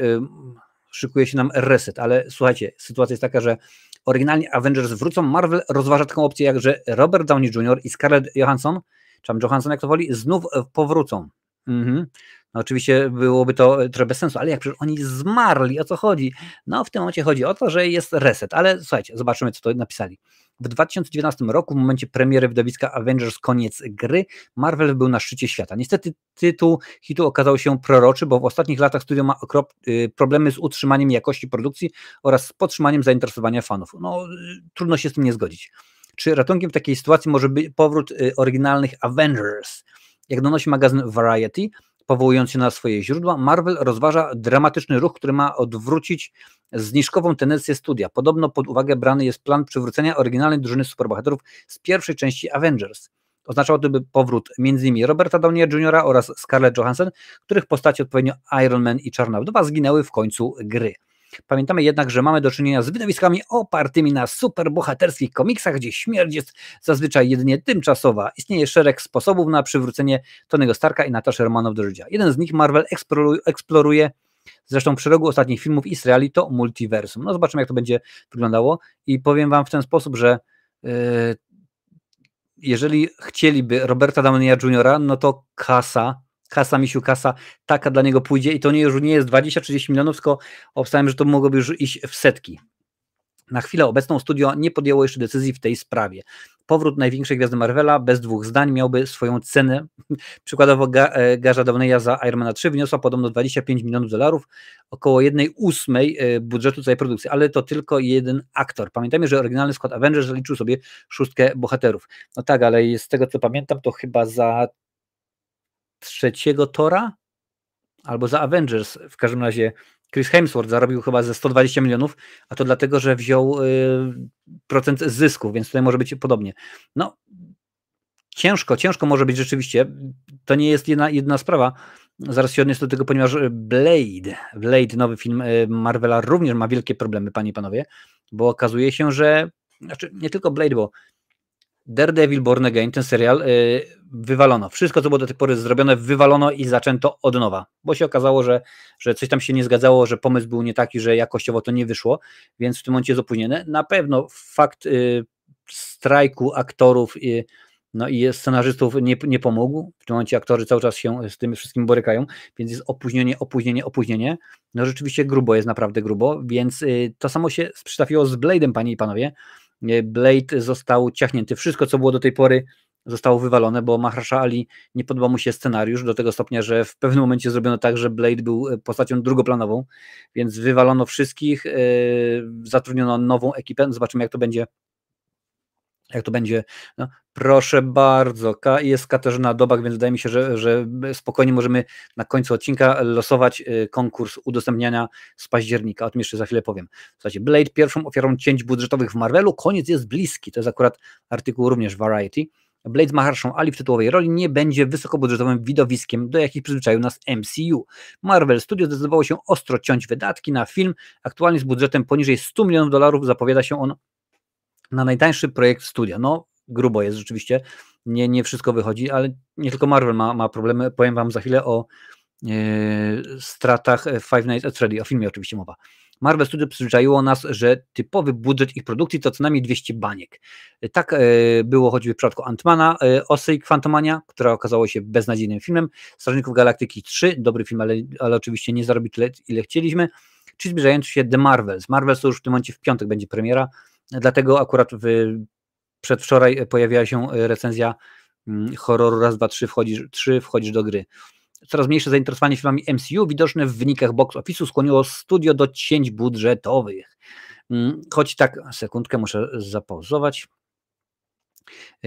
szykuje się nam reset, ale słuchajcie, sytuacja jest taka, że oryginalnie Avengers wrócą, Marvel rozważa taką opcję jak, że Robert Downey Jr. i Scarlett Johansson, czy tam Johansson jak to woli, znów powrócą. No oczywiście byłoby to trochę bez sensu, ale jak przecież oni zmarli, o co chodzi? No w tym momencie chodzi o to, że jest reset, ale słuchajcie, zobaczymy co to napisali. W 2019 roku, w momencie premiery widowiska Avengers Koniec Gry, Marvel był na szczycie świata. Niestety tytuł hitu okazał się proroczy, bo w ostatnich latach studio ma problemy z utrzymaniem jakości produkcji oraz z podtrzymaniem zainteresowania fanów. No trudno się z tym nie zgodzić. Czy ratunkiem w takiej sytuacji może być powrót oryginalnych Avengers? Jak donosi magazyn Variety, powołując się na swoje źródła, Marvel rozważa dramatyczny ruch, który ma odwrócić zniżkową tendencję studia. Podobno pod uwagę brany jest plan przywrócenia oryginalnej drużyny superbohaterów z pierwszej części Avengers. Oznaczało to by powrót m.in. Roberta Downeya Jr. oraz Scarlett Johansson, których postaci odpowiednio Iron Man i Czarna Wdowa zginęły w końcu gry. Pamiętamy jednak, że mamy do czynienia z wydawiskami opartymi na superbohaterskich komiksach, gdzie śmierć jest zazwyczaj jedynie tymczasowa. Istnieje szereg sposobów na przywrócenie Tony'ego Starka i Nataszy Romanow do życia. Jeden z nich Marvel eksploruje zresztą przy rogu ostatnich filmów i seriali, to multiversum. No zobaczymy, jak to będzie wyglądało i powiem wam w ten sposób, że jeżeli chcieliby Roberta Downeya Jr., no to kasa, misiu, kasa, taka dla niego pójdzie i to już nie jest 20-30 milionów, tylko obstałem, że to mogłoby już iść w setki. Na chwilę obecną studio nie podjęło jeszcze decyzji w tej sprawie. Powrót największej gwiazdy Marvela bez dwóch zdań miałby swoją cenę. Przykładowo garza Downeya za Iron Man 3 wyniosła podobno $25 milionów, około 1/8 budżetu całej produkcji, ale to tylko jeden aktor. Pamiętajmy, że oryginalny skład Avengers zaliczył sobie 6 bohaterów. No tak, ale z tego co pamiętam, to chyba za trzeciego Tora albo za Avengers, w każdym razie Chris Hemsworth zarobił chyba ze 120 milionów, a to dlatego, że wziął procent zysków, więc tutaj może być podobnie. No, ciężko może być rzeczywiście. To nie jest jedna sprawa. Zaraz się odniosę do tego, ponieważ Blade, nowy film Marvela, również ma wielkie problemy, panie i panowie, bo okazuje się, że nie tylko Blade, bo Daredevil Born Again, ten serial, wywalono. Wszystko, co było do tej pory zrobione, wywalono i zaczęto od nowa, bo się okazało, że coś tam się nie zgadzało, że pomysł był nie taki, że jakościowo to nie wyszło, więc w tym momencie jest opóźnione. Na pewno fakt strajku aktorów i scenarzystów nie pomógł. W tym momencie aktorzy cały czas się z tym wszystkim borykają, więc jest opóźnienie. No rzeczywiście grubo, jest naprawdę grubo, więc to samo się przytrafiło z Blade'em, panie i panowie. Blade został ciachnięty. Wszystko, co było do tej pory, zostało wywalone, bo Mahershala Ali nie podobał mu się scenariusz do tego stopnia, że w pewnym momencie zrobiono tak, że Blade był postacią drugoplanową, więc wywalono wszystkich, zatrudniono nową ekipę. Zobaczymy, jak to będzie. No, proszę bardzo, jest Katarzyna Dobak, więc wydaje mi się, że spokojnie możemy na końcu odcinka losować konkurs udostępniania z października. O tym jeszcze za chwilę powiem. Słuchajcie, Blade pierwszą ofiarą cięć budżetowych w Marvelu. Koniec jest bliski. To jest akurat artykuł również Variety. Blade z Mahershą Ali w tytułowej roli nie będzie wysokobudżetowym widowiskiem, do jakich przyzwyczaił nas MCU. Marvel Studios zdecydowało się ostro ciąć wydatki na film. Aktualnie z budżetem poniżej $100 milionów zapowiada się on na najtańszy projekt studia. No, grubo jest rzeczywiście, nie wszystko wychodzi, ale nie tylko Marvel ma problemy. Powiem wam za chwilę o stratach Five Nights at Freddy, o filmie oczywiście mowa. Marvel Studios przyzwyczaiło nas, że typowy budżet ich produkcji to co najmniej 200 baniek. Tak było choćby w przypadku Ant-Mana, Osei Quantumania, która okazała się beznadziejnym filmem, Strażników Galaktyki 3, dobry film, ale oczywiście nie zarobi tyle, ile chcieliśmy, czy zbliżający się The Marvels. Marvels to już w tym momencie w piątek będzie premiera, dlatego akurat przedwczoraj pojawiła się recenzja horroru Raz, dwa, trzy wchodzisz do gry. Coraz mniejsze zainteresowanie filmami MCU widoczne w wynikach box office'u skłoniło studio do cięć budżetowych. Choć tak, sekundkę, muszę zapauzować.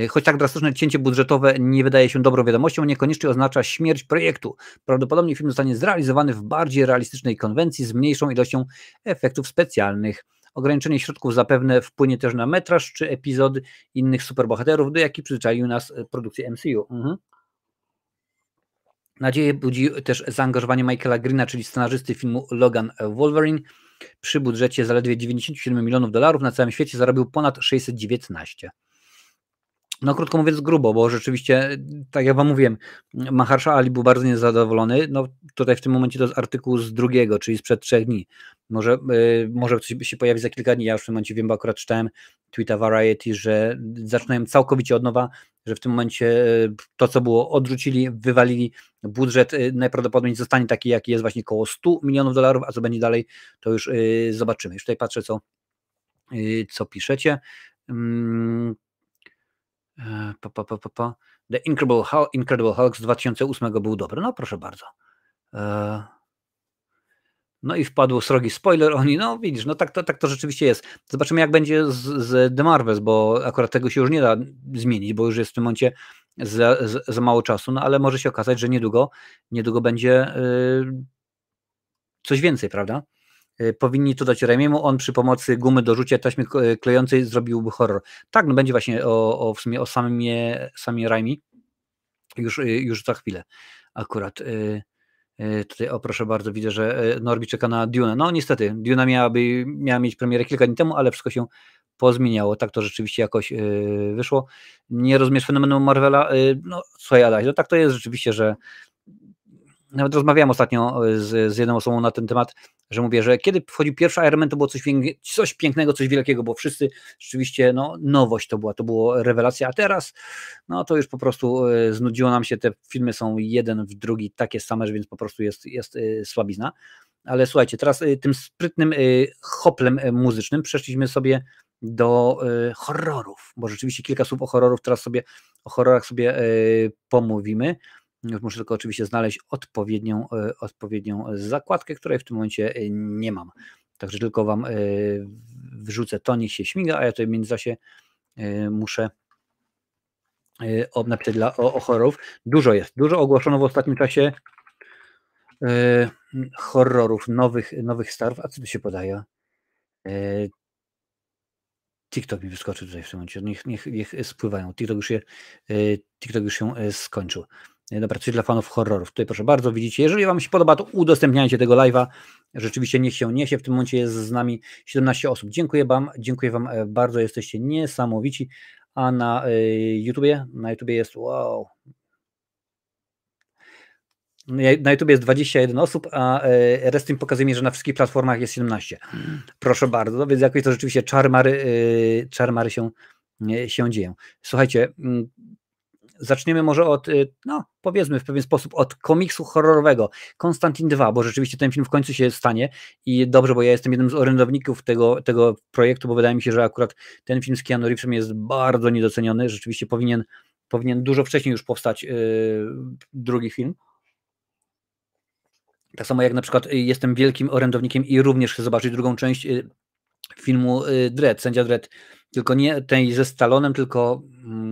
Choć tak drastyczne cięcie budżetowe nie wydaje się dobrą wiadomością, niekoniecznie oznacza śmierć projektu. Prawdopodobnie film zostanie zrealizowany w bardziej realistycznej konwencji z mniejszą ilością efektów specjalnych. Ograniczenie środków zapewne wpłynie też na metraż czy epizody innych superbohaterów, do jakich przyzwyczaił nas produkcja MCU. Nadzieję budzi też zaangażowanie Michaela Greena, czyli scenarzysty filmu Logan Wolverine. Przy budżecie zaledwie $97 milionów na całym świecie zarobił ponad 619. No krótko mówiąc grubo, bo rzeczywiście, tak jak wam mówiłem, Mahershala Ali był bardzo niezadowolony. No tutaj w tym momencie to jest artykuł z 2, czyli sprzed 3 dni. Może coś się pojawi za kilka dni. Ja już w tym momencie wiem, bo akurat czytałem tweeta Variety, że zaczynają całkowicie od nowa, że w tym momencie to, co było, odrzucili, wywalili. Budżet najprawdopodobniej zostanie taki, jaki jest, właśnie około $100 milionów, a co będzie dalej, to już zobaczymy. Już tutaj patrzę, co piszecie. The Incredible Hulk z 2008 był dobry. No proszę bardzo. No i wpadł srogi spoiler. No widzisz, no tak to rzeczywiście jest. Zobaczymy, jak będzie z The Marvels, bo akurat tego się już nie da zmienić, bo już jest w tym momencie za mało czasu, no ale może się okazać, że niedługo będzie coś więcej, prawda? Powinni tu dać Raimiemu, on przy pomocy gumy do rzucia taśmy klejącej zrobiłby horror. Tak, no będzie właśnie w sumie o samie Raimi już za chwilę akurat. Tutaj, o proszę bardzo, widzę, że Norbi czeka na Dune. No niestety, Duna miała mieć premierę kilka dni temu, ale wszystko się pozmieniało. Tak to rzeczywiście jakoś wyszło. Nie rozumiesz fenomenu Marvela? No słuchaj, Adaś, no tak to jest rzeczywiście, że nawet rozmawiałem ostatnio z jedną osobą na ten temat, że mówię, że kiedy wchodził pierwszy Iron Man, to było coś pięknego, coś wielkiego, bo wszyscy rzeczywiście, no nowość to było rewelacja, a teraz no to już po prostu znudziło nam się, te filmy są jeden w drugi takie same, że więc po prostu jest słabizna. Ale słuchajcie, teraz tym sprytnym hoplem muzycznym przeszliśmy sobie do horrorów, bo rzeczywiście kilka słów o horrorach sobie pomówimy. Już muszę tylko oczywiście znaleźć odpowiednią zakładkę, której w tym momencie nie mam. Także tylko wam wrzucę to, niech się śmiga, a ja tutaj w międzyczasie muszę napisać o horrorów. Dużo ogłoszono w ostatnim czasie horrorów, nowych starów. A co tu się podaje? TikTok mi wyskoczył tutaj w tym momencie. Niech spływają. TikTok już się skończył. Dobra, coś dla fanów horrorów. Tutaj proszę bardzo, widzicie, jeżeli wam się podoba, to udostępniajcie tego live'a. Rzeczywiście niech się niesie. W tym momencie jest z nami 17 osób. Dziękuję wam bardzo, jesteście niesamowici. A na YouTubie jest wow. Na YouTube jest 21 osób, a Restream pokazuje mi, że na wszystkich platformach jest 17. Proszę bardzo, więc jakoś to rzeczywiście czary się dzieją. Słuchajcie, zaczniemy może od, no powiedzmy w pewien sposób, od komiksu horrorowego Konstantin 2, bo rzeczywiście ten film w końcu się stanie i dobrze, bo ja jestem jednym z orędowników tego projektu, bo wydaje mi się, że akurat ten film z Keanu Reevesem jest bardzo niedoceniony, rzeczywiście powinien dużo wcześniej już powstać drugi film. Tak samo jak na przykład jestem wielkim orędownikiem i również chcę zobaczyć drugą część filmu Dredd, Sędzia Dredd, tylko nie tej ze Stallonem, tylko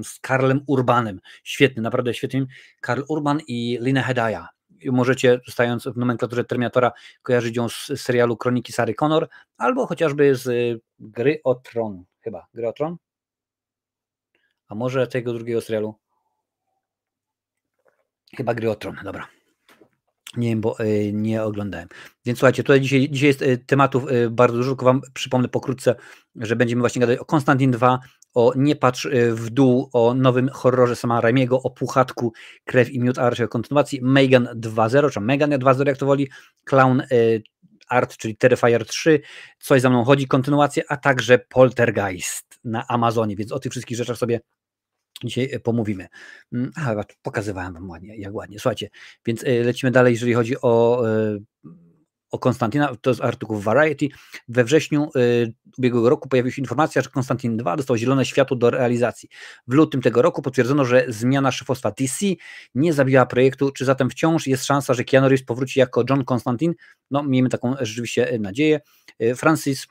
z Karlem Urbanem. Świetny, naprawdę świetny. Karl Urban i Lina Hedaya. Możecie, zostając w nomenklaturze Terminatora, kojarzyć ją z serialu Kroniki Sarah Connor, albo chociażby z Gry o Tron. Chyba. Gry o Tron? A może tego drugiego serialu? Chyba Gry o Tron, dobra. Nie wiem, bo nie oglądałem. Więc słuchajcie, tutaj dzisiaj jest tematów bardzo dużo, tylko wam przypomnę pokrótce, że będziemy właśnie gadać o Konstantin 2, o Nie patrz w dół, o nowym horrorze Sama Raimiego, o Puchatku, Krew i miód, a raczej o kontynuacji, Megan 2.0, czy Megan 2.0, jak to woli, Clown Art, czyli Terrifier 3, Coś za mną chodzi, kontynuację, a także Poltergeist na Amazonie, więc o tych wszystkich rzeczach sobie dzisiaj pomówimy. Pokazywałem wam ładnie, jak ładnie. Słuchajcie, więc lecimy dalej, jeżeli chodzi o Konstantina, to jest artykuł w Variety. We wrześniu ubiegłego roku pojawiła się informacja, że Konstantin 2 dostał zielone światło do realizacji. W lutym tego roku potwierdzono, że zmiana szefostwa DC nie zabiła projektu. Czy zatem wciąż jest szansa, że Keanu Reeves powróci jako John Constantine? No, miejmy taką rzeczywiście nadzieję. Francis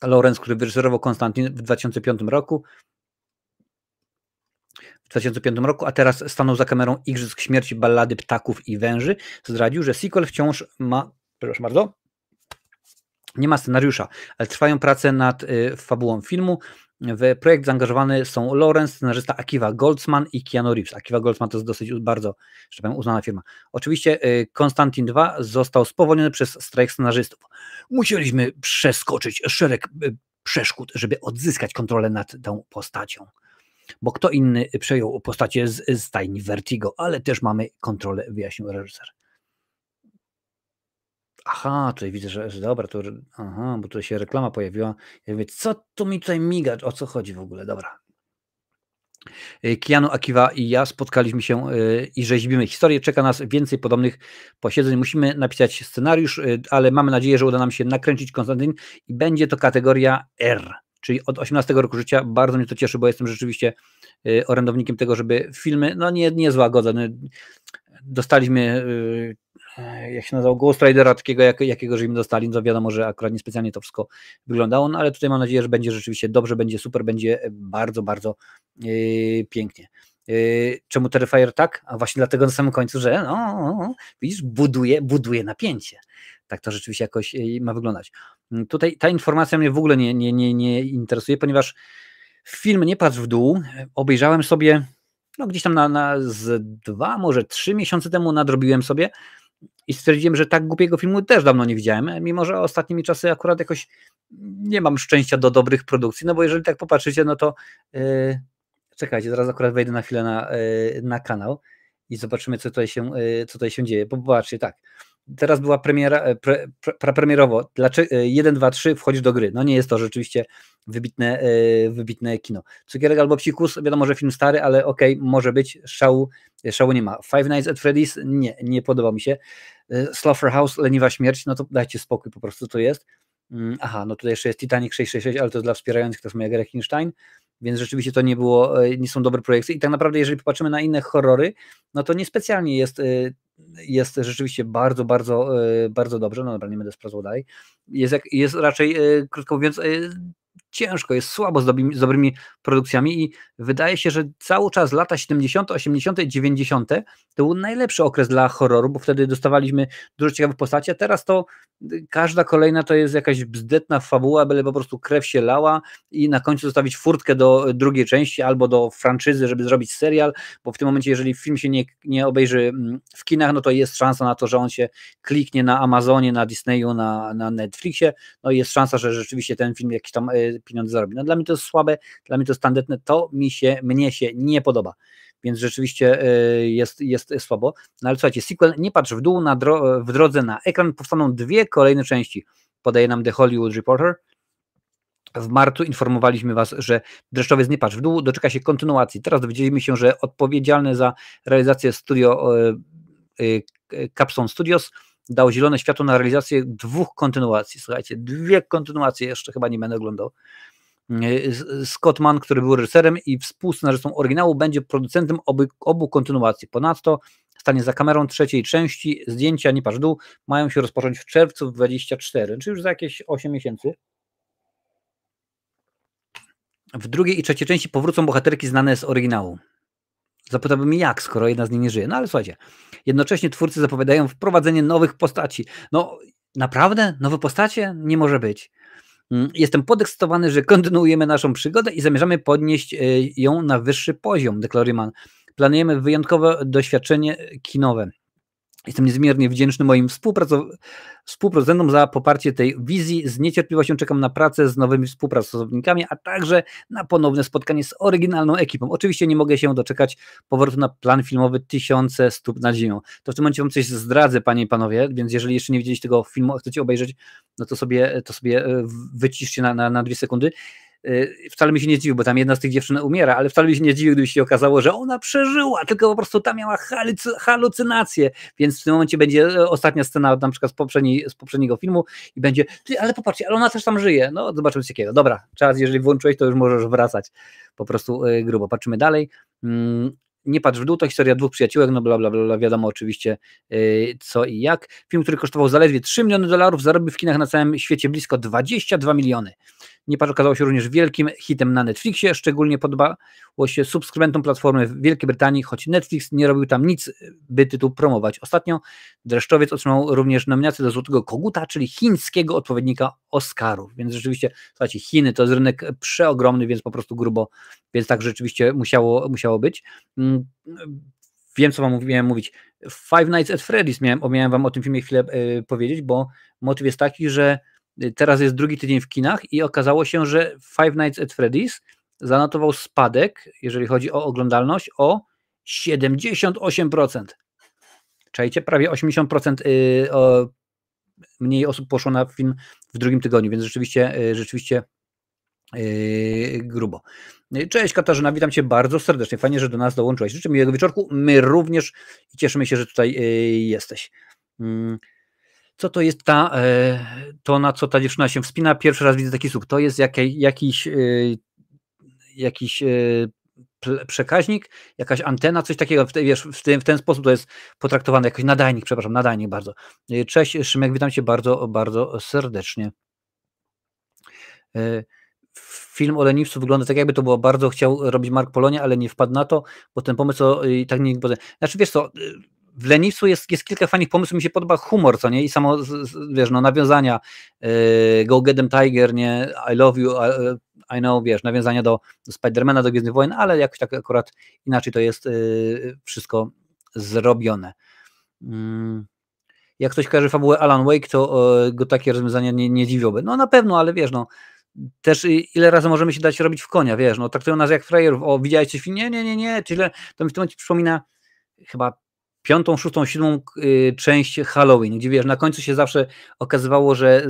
Lawrence, który wyreżyserował Konstantin w 2005 roku, w 2005 roku, a teraz stanął za kamerą Igrzysk Śmierci, Ballady Ptaków i Węży. Zdradził, że sequel wciąż ma, proszę bardzo, nie ma scenariusza, ale trwają prace nad fabułą filmu. W projekt zaangażowany są Lawrence, scenarzysta Akiva Goldsman i Keanu Reeves. Akiva Goldsman to jest dosyć bardzo, że powiem, uznana firma. Oczywiście Konstantin 2 został spowolniony przez strajk scenarzystów. Musieliśmy przeskoczyć szereg przeszkód, żeby odzyskać kontrolę nad tą postacią. Bo kto inny przejął postacie z stajni Vertigo, ale też mamy kontrolę, wyjaśnił reżyser. Aha, tutaj widzę, że dobra, to aha, bo tutaj się reklama pojawiła. Ja mówię, co tu mi tutaj miga, o co chodzi w ogóle, dobra. Keanu, Akiva i ja spotkaliśmy się i rzeźbimy historię. Czeka nas więcej podobnych posiedzeń. Musimy napisać scenariusz, ale mamy nadzieję, że uda nam się nakręcić Konstantyn i będzie to kategoria R, czyli od 18 roku życia. Bardzo mnie to cieszy, bo jestem rzeczywiście orędownikiem tego, żeby filmy, no nie zła godza, no, dostaliśmy jak się nazywał, Ghost Ridera takiego, jakiego żeśmy dostali, no wiadomo, że akurat niespecjalnie to wszystko wyglądało, no ale tutaj mam nadzieję, że będzie rzeczywiście dobrze, będzie super, będzie bardzo, bardzo pięknie. Czemu Terrifier tak? A właśnie dlatego na samym końcu, że widzisz, buduje napięcie. Tak to rzeczywiście jakoś ma wyglądać. Tutaj ta informacja mnie w ogóle nie interesuje, ponieważ film Nie patrz w dół obejrzałem sobie no gdzieś tam z 2, może 3 miesiące temu nadrobiłem sobie i stwierdziłem, że tak głupiego filmu też dawno nie widziałem, mimo że ostatnimi czasy akurat jakoś nie mam szczęścia do dobrych produkcji, no bo jeżeli tak popatrzycie, no to czekajcie, zaraz akurat wejdę na chwilę na kanał i zobaczymy, co tutaj się dzieje. Popatrzcie, tak, teraz była premiera, premierowo, 1, 2, 3 wchodzisz do gry. No nie jest to rzeczywiście wybitne kino. Cukierek albo Psikus, wiadomo, że film stary, ale okej, może być, szału nie ma. Five Nights at Freddy's, nie podoba mi się. Slaughterhouse, Leniwa Śmierć, no to dajcie spokój, po prostu to jest. Aha, no tutaj jeszcze jest Titanic 666, ale to jest dla wspierających, to jest moja Greckenstein, więc rzeczywiście to nie są dobre projekcje i tak naprawdę jeżeli popatrzymy na inne horrory, no to niespecjalnie jest rzeczywiście bardzo, bardzo, bardzo dobrze, no dobra, nie będę sprawdzał dalej, jest raczej, krótko mówiąc, ciężko, jest słabo z dobrymi produkcjami i wydaje się, że cały czas lata 70., 80., 90. to był najlepszy okres dla horroru, bo wtedy dostawaliśmy dużo ciekawych postaci, a teraz to każda kolejna to jest jakaś bzdetna fabuła, byle po prostu krew się lała i na końcu zostawić furtkę do drugiej części albo do franczyzy, żeby zrobić serial, bo w tym momencie, jeżeli film się nie obejrzy w kinach, no to jest szansa na to, że on się kliknie na Amazonie, na Disneyu, na Netflixie, no i jest szansa, że rzeczywiście ten film jakiś tam pieniądze zarobi. No dla mnie to jest słabe, dla mnie to jest tandetne, to mnie się nie podoba. Więc rzeczywiście jest słabo. No ale słuchajcie, sequel Nie patrz w dół, w drodze na ekran powstaną 2 kolejne części, podaje nam The Hollywood Reporter. W marcu informowaliśmy Was, że Dreszczowiec Nie patrz w dół doczeka się kontynuacji. Teraz dowiedzieliśmy się, że odpowiedzialny za realizację studio Capstone Studios dał zielone światło na realizację 2 kontynuacji. Słuchajcie, 2 kontynuacje, jeszcze chyba nie będę oglądał. Scott Mann, który był reżyserem i współscenarzystą oryginału, będzie producentem obu kontynuacji. Ponadto stanie za kamerą 3. części. Zdjęcia Nie patrz w dół mają się rozpocząć w czerwcu 24, czyli już za jakieś 8 miesięcy. W 2. i 3. części powrócą bohaterki znane z oryginału. Zapytałbym jak, skoro jedna z nich nie żyje. No ale słuchajcie, jednocześnie twórcy zapowiadają wprowadzenie nowych postaci. No naprawdę? Nowe postacie? Nie może być. Jestem podekscytowany, że kontynuujemy naszą przygodę i zamierzamy podnieść ją na wyższy poziom, deklaruje Mann. Planujemy wyjątkowe doświadczenie kinowe. Jestem niezmiernie wdzięczny moim współproducentom za poparcie tej wizji. Z niecierpliwością czekam na pracę z nowymi współpracownikami, a także na ponowne spotkanie z oryginalną ekipą. Oczywiście nie mogę się doczekać powrotu na plan filmowy 1000 stóp nad ziemią. To w tym momencie wam coś zdradzę, panie i panowie, więc jeżeli jeszcze nie widzieliście tego filmu, a chcecie obejrzeć, no to sobie wyciszcie na 2 sekundy. Wcale mi się nie zdziwił, bo tam jedna z tych dziewczyn umiera, ale wcale mi się nie zdziwił, gdyby się okazało, że ona przeżyła, tylko po prostu tam miała halucynacje, więc w tym momencie będzie ostatnia scena na przykład z poprzedniego filmu i będzie, ale popatrzcie, ale ona też tam żyje, no zobaczymy coś takiego. Dobra, czas, jeżeli włączyłeś, to już możesz wracać po prostu grubo. Patrzymy dalej. Nie patrz w dół, to historia 2 przyjaciółek, no bla, bla, bla, wiadomo oczywiście co i jak. Film, który kosztował zaledwie $3 miliony, zarobił w kinach na całym świecie blisko 22 miliony. Niepatrz okazało się również wielkim hitem na Netflixie, szczególnie podobało się subskrybentom platformy w Wielkiej Brytanii, choć Netflix nie robił tam nic, by tytuł promować. Ostatnio Dreszczowiec otrzymał również nominację do Złotego Koguta, czyli chińskiego odpowiednika Oscarów, więc rzeczywiście, słuchajcie, Chiny to jest rynek przeogromny, więc po prostu grubo, więc tak rzeczywiście musiało być. Wiem, co wam miałem mówić. Five Nights at Freddy's, miałem wam o tym filmie chwilę powiedzieć, bo motyw jest taki, że teraz jest drugi tydzień w kinach i okazało się, że Five Nights at Freddy's zanotował spadek, jeżeli chodzi o oglądalność, o 78%. Czajcie, prawie 80% mniej osób poszło na film w drugim tygodniu, więc rzeczywiście grubo. Cześć Katarzyna, witam Cię bardzo serdecznie. Fajnie, że do nas dołączyłeś. Życzę miłego wieczorku. My również i cieszymy się, że tutaj jesteś. Co to jest to, na co ta dziewczyna się wspina? Pierwszy raz widzę taki słup. To jest jakiś przekaźnik, jakaś antena, coś takiego, wiesz, w ten sposób to jest potraktowane, jakiś nadajnik bardzo. Cześć Szymek, witam Cię bardzo, bardzo serdecznie. Film o leniwcu wygląda tak, jakby to było bardzo chciał robić Mark Polonia, ale nie wpadł na to, bo ten pomysł i tak nie... Znaczy wiesz co, w leniwcu jest kilka fajnych pomysłów, mi się podoba humor, co nie? I samo, wiesz, no nawiązania Go Get Them Tiger, nie? I Love You, I Know, wiesz, nawiązania do Spidermana, do Gwiezdnych Wojen, ale jakoś tak akurat inaczej to jest wszystko zrobione. Jak ktoś kojarzy fabułę Alan Wake, to go takie rozwiązania nie dziwiłoby. No na pewno, ale wiesz, no też ile razy możemy się dać robić w konia, wiesz, no traktują nas jak frajerów, o widziałeś coś film? Nie, czyli to mi w tym momencie przypomina chyba 5., 6., 7. część Halloween, gdzie wiesz, na końcu się zawsze okazywało, że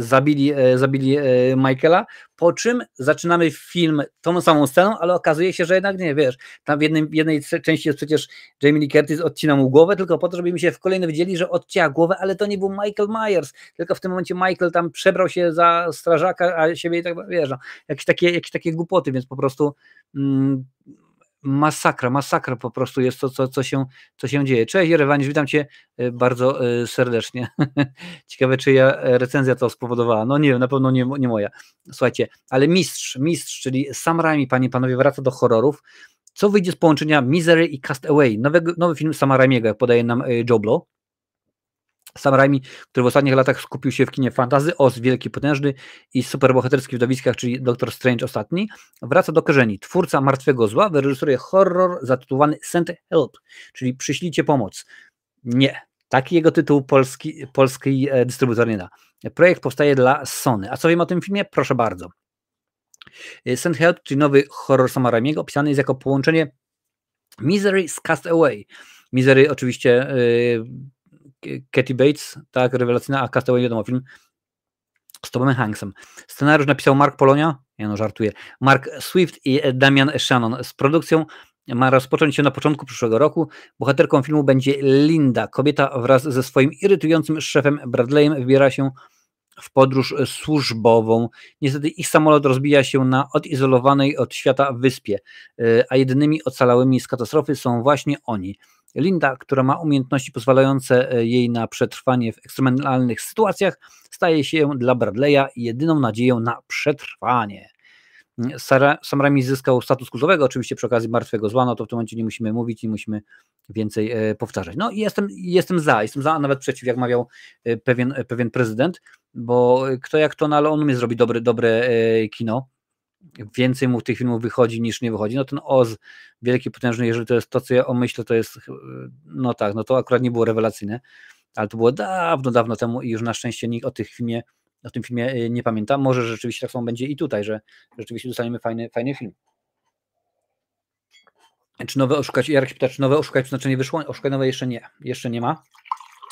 zabili Michaela, po czym zaczynamy film tą samą sceną, ale okazuje się, że jednak nie, wiesz, tam w jednej części jest przecież Jamie Lee Curtis odcina mu głowę, tylko po to, żeby mi się w kolejnej wiedzieli, że odcięła głowę, ale to nie był Michael Myers, tylko w tym momencie Michael tam przebrał się za strażaka, a siebie i tak, wiesz, no, jakieś takie głupoty, więc po prostu masakra po prostu jest to, co się dzieje. Cześć Jerewanisz, witam Cię bardzo serdecznie. Ciekawe, czyja recenzja to spowodowała. No nie wiem, na pewno nie moja. Słuchajcie, ale mistrz, czyli Sam Raimi, panie i panowie, wraca do horrorów. Co wyjdzie z połączenia Misery i Cast Away? Nowy film Sama Raimiego, jak podaje nam Joe Blow. Sam Raimi, który w ostatnich latach skupił się w kinie fantasy, Oz wielki, potężny i superbohaterskich widowiskach, czyli Doctor Strange ostatni, wraca do korzeni. Twórca Martwego Zła wyreżyseruje horror zatytułowany Send Help, czyli Przyślijcie pomoc. Nie, taki jego tytuł polski dystrybutor nie da. Projekt powstaje dla Sony. A co wiem o tym filmie? Proszę bardzo. Send Help, czyli nowy horror Sama Raimiego, opisany jest jako połączenie Misery z Cast Away. Misery oczywiście... Kathy Bates, tak, rewelacyjna, a Cast Away, wiadomo, film z Tomem Hanksem. Scenariusz napisał Mark Polonia, ja no żartuję, Mark Swift i Damian Shannon. Z produkcją ma rozpocząć się na początku przyszłego roku. Bohaterką filmu będzie Linda. Kobieta wraz ze swoim irytującym szefem Bradleyem wybiera się w podróż służbową. Niestety ich samolot rozbija się na odizolowanej od świata wyspie, a jedynymi ocalałymi z katastrofy są właśnie oni. Linda, która ma umiejętności pozwalające jej na przetrwanie w ekstremalnych sytuacjach, staje się dla Bradley'a jedyną nadzieją na przetrwanie. Sam Raimi zyskał status kultowego, oczywiście przy okazji Martwego Zła, no to w tym momencie nie musimy mówić, nie musimy więcej powtarzać. No i jestem za, a nawet przeciw, jak mawiał pewien prezydent, bo kto jak to, no ale on umie zrobić dobre kino. Więcej mu tych filmów wychodzi niż nie wychodzi. No ten Oz, wielki, potężny, jeżeli to jest to, co ja myślę, to jest, no tak, no to akurat nie było rewelacyjne, ale to było dawno temu i już na szczęście nikt o tym filmie nie pamięta. Może rzeczywiście tak samo będzie i tutaj, że rzeczywiście dostaniemy fajny film. Czy nowe Oszukać, Jarek się pyta, czy nowe Oszukać znaczenie wyszło? Oszukać nowe jeszcze nie ma,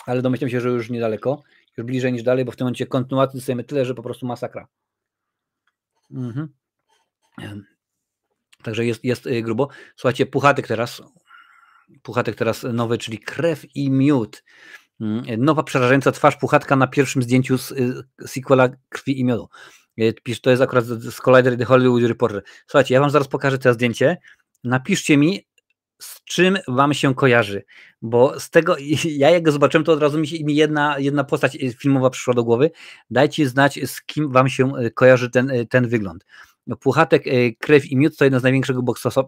ale domyślam się, że już niedaleko, już bliżej niż dalej, bo w tym momencie kontynuacji dostajemy tyle, że po prostu masakra. Także jest grubo. Słuchajcie, Puchatek teraz nowy, czyli Krew i Miód. Nowa przerażająca twarz Puchatka na pierwszym zdjęciu z sequela Krwi i Miodu. To jest akurat z Collider The Hollywood Reporter. Słuchajcie, ja wam zaraz pokażę to zdjęcie. Napiszcie mi, z czym wam się kojarzy? Bo z tego, ja jak go zobaczyłem, to od razu mi jedna postać filmowa przyszła do głowy. Dajcie znać, z kim wam się kojarzy ten wygląd. Puchatek Krew i Miód to jedna z największych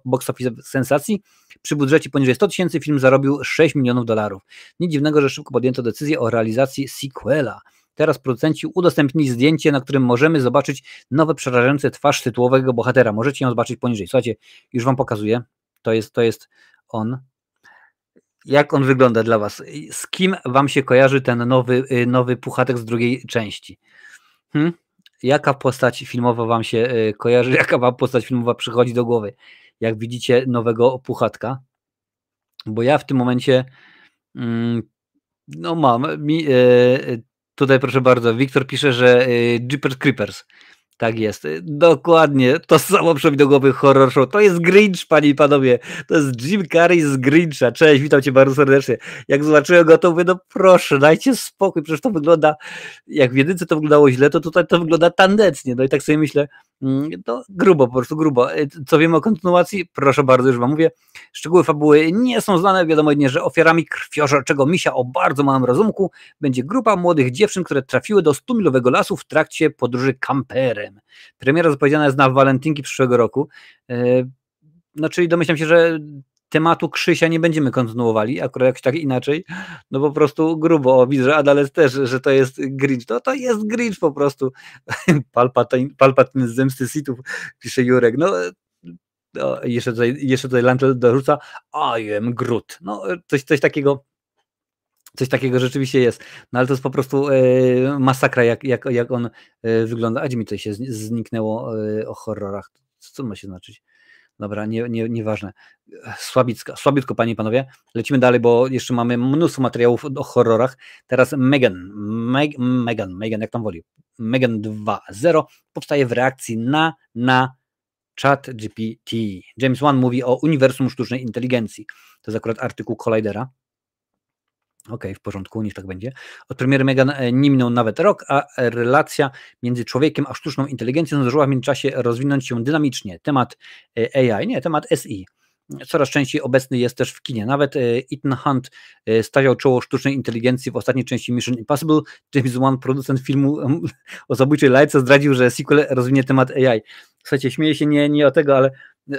box office sensacji. Przy budżecie poniżej 100 000 film zarobił $6 milionów. Nic dziwnego, że szybko podjęto decyzję o realizacji sequela. Teraz producenci udostępnili zdjęcie, na którym możemy zobaczyć nowe, przerażające twarz tytułowego bohatera. Możecie ją zobaczyć poniżej. Słuchajcie, już wam pokazuję. To jest on. Jak on wygląda dla was? Z kim wam się kojarzy ten nowy Puchatek z drugiej części? Jaka postać filmowa wam się kojarzy? Jaka wam postać filmowa przychodzi do głowy, jak widzicie nowego Puchatka? Bo ja w tym momencie no mam. Tutaj proszę bardzo, Wiktor pisze, że Jeepers Creepers. Tak jest, dokładnie, to samo przyszło mi do głowy horror show, to jest Grinch, panie i panowie, to jest Jim Carrey z Grincha. Cześć, witam cię bardzo serdecznie. Jak zobaczyłem go, to mówię, no proszę, dajcie spokój, przecież to wygląda, jak w jedynce to wyglądało źle, to tutaj to wygląda tandetnie, no i tak sobie myślę, to grubo, po prostu grubo. Co wiemy o kontynuacji? Proszę bardzo, już wam mówię, szczegóły fabuły nie są znane, wiadomo jedynie, że ofiarami krwiożerczego misia o bardzo małym rozumku będzie grupa młodych dziewczyn, które trafiły do 100-milowego lasu w trakcie podróży kamperem. Premiera zapowiedziana jest na walentynki przyszłego roku. No czyli domyślam się, że tematu Krzysia nie będziemy kontynuowali, akurat jakoś tak inaczej, no po prostu grubo. O, widzę, że Adales też, że to jest Grinch. No to jest Grinch po prostu. Palpatine z Zemsty Sithów, pisze Jurek. No jeszcze tutaj Lantel dorzuca I am Groot. No coś takiego. Coś takiego rzeczywiście jest, no ale to jest po prostu masakra, jak on wygląda. A gdzie mi tutaj się zniknęło o horrorach? Co ma się znaczyć? Dobra, nieważne. Słabiutko, panie i panowie. Lecimy dalej, bo jeszcze mamy mnóstwo materiałów o horrorach. Teraz Megan, jak tam woli. Megan 2.0 powstaje w reakcji na ChatGPT. James Wan mówi o uniwersum sztucznej inteligencji. To jest akurat artykuł Collidera. Okej, w porządku, niech tak będzie. Od premiery Megan nie minął nawet rok, a relacja między człowiekiem a sztuczną inteligencją zdążyła w międzyczasie rozwinąć się dynamicznie. Temat temat SI. Coraz częściej obecny jest też w kinie. Nawet Ethan Hunt stawiał czoło sztucznej inteligencji w ostatniej części Mission Impossible. James Wan, producent filmu o zabójczej lalce, zdradził, że sequel rozwinie temat AI. Słuchajcie, śmieję się nie o tego, ale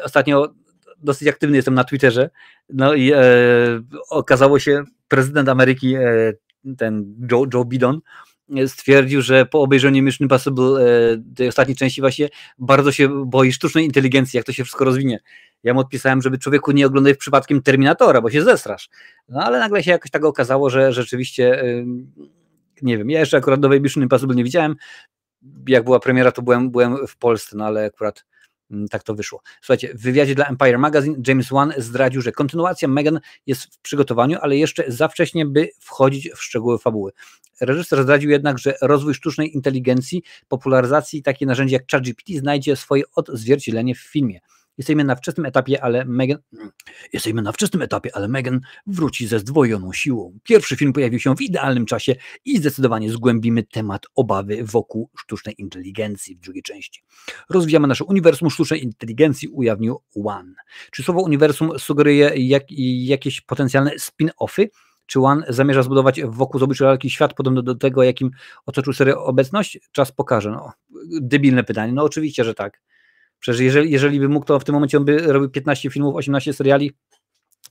ostatnio dosyć aktywny jestem na Twitterze, no i okazało się, prezydent Ameryki, ten Joe Biden, stwierdził, że po obejrzeniu Mission Impossible tej ostatniej części właśnie bardzo się boi sztucznej inteligencji, jak to się wszystko rozwinie. Ja mu odpisałem, żeby człowieku nie oglądał przypadkiem Terminatora, bo się zestrasz. No ale nagle się jakoś tak okazało, że rzeczywiście, nie wiem, ja jeszcze akurat nowej Mission Impossible nie widziałem. Jak była premiera, to byłem w Polsce, no ale akurat tak to wyszło. Słuchajcie, w wywiadzie dla Empire Magazine James Wan zdradził, że kontynuacja Megan jest w przygotowaniu, ale jeszcze za wcześnie, by wchodzić w szczegóły fabuły. Reżyser zdradził jednak, że rozwój sztucznej inteligencji, popularyzacji takich narzędzi jak ChatGPT znajdzie swoje odzwierciedlenie w filmie. Jesteśmy na wczesnym etapie, ale Megan wróci ze zdwojoną siłą. Pierwszy film pojawił się w idealnym czasie i zdecydowanie zgłębimy temat obawy wokół sztucznej inteligencji w drugiej części. Rozwijamy nasze uniwersum sztucznej inteligencji, ujawnił Wan. Czy słowo uniwersum sugeruje jakieś potencjalne spin-offy? Czy Wan zamierza zbudować wokół zabójczej lalki świat podobny do tego, jakim otoczył serię Obecność? Czas pokaże. No, debilne pytanie. No oczywiście, że tak. Przecież jeżeli by mógł, to w tym momencie on by robił 15 filmów, 18 seriali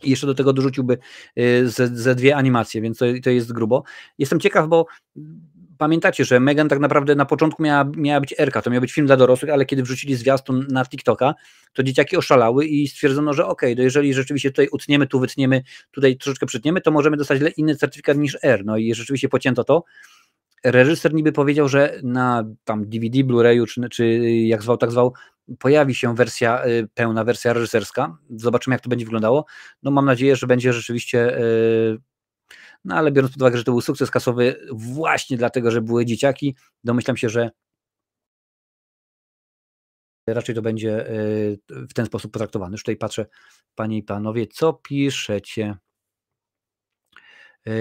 i jeszcze do tego dorzuciłby ze 2 animacje, więc to jest grubo. Jestem ciekaw, bo pamiętacie, że Megan tak naprawdę na początku miała być R-ka, to miał być film dla dorosłych, ale kiedy wrzucili zwiastun na TikToka, to dzieciaki oszalały i stwierdzono, że okej, to jeżeli rzeczywiście tutaj utniemy, tu wytniemy, tutaj troszeczkę przytniemy, to możemy dostać inny certyfikat niż R. No i rzeczywiście pocięto to. Reżyser niby powiedział, że na tam DVD, Blu-rayu, czy jak zwał, tak zwał, pojawi się pełna wersja reżyserska. Zobaczymy, jak to będzie wyglądało. No mam nadzieję, że będzie rzeczywiście, no ale biorąc pod uwagę, że to był sukces kasowy właśnie dlatego, że były dzieciaki, domyślam się, że raczej to będzie w ten sposób potraktowane. Już tutaj patrzę, panie i panowie, co piszecie.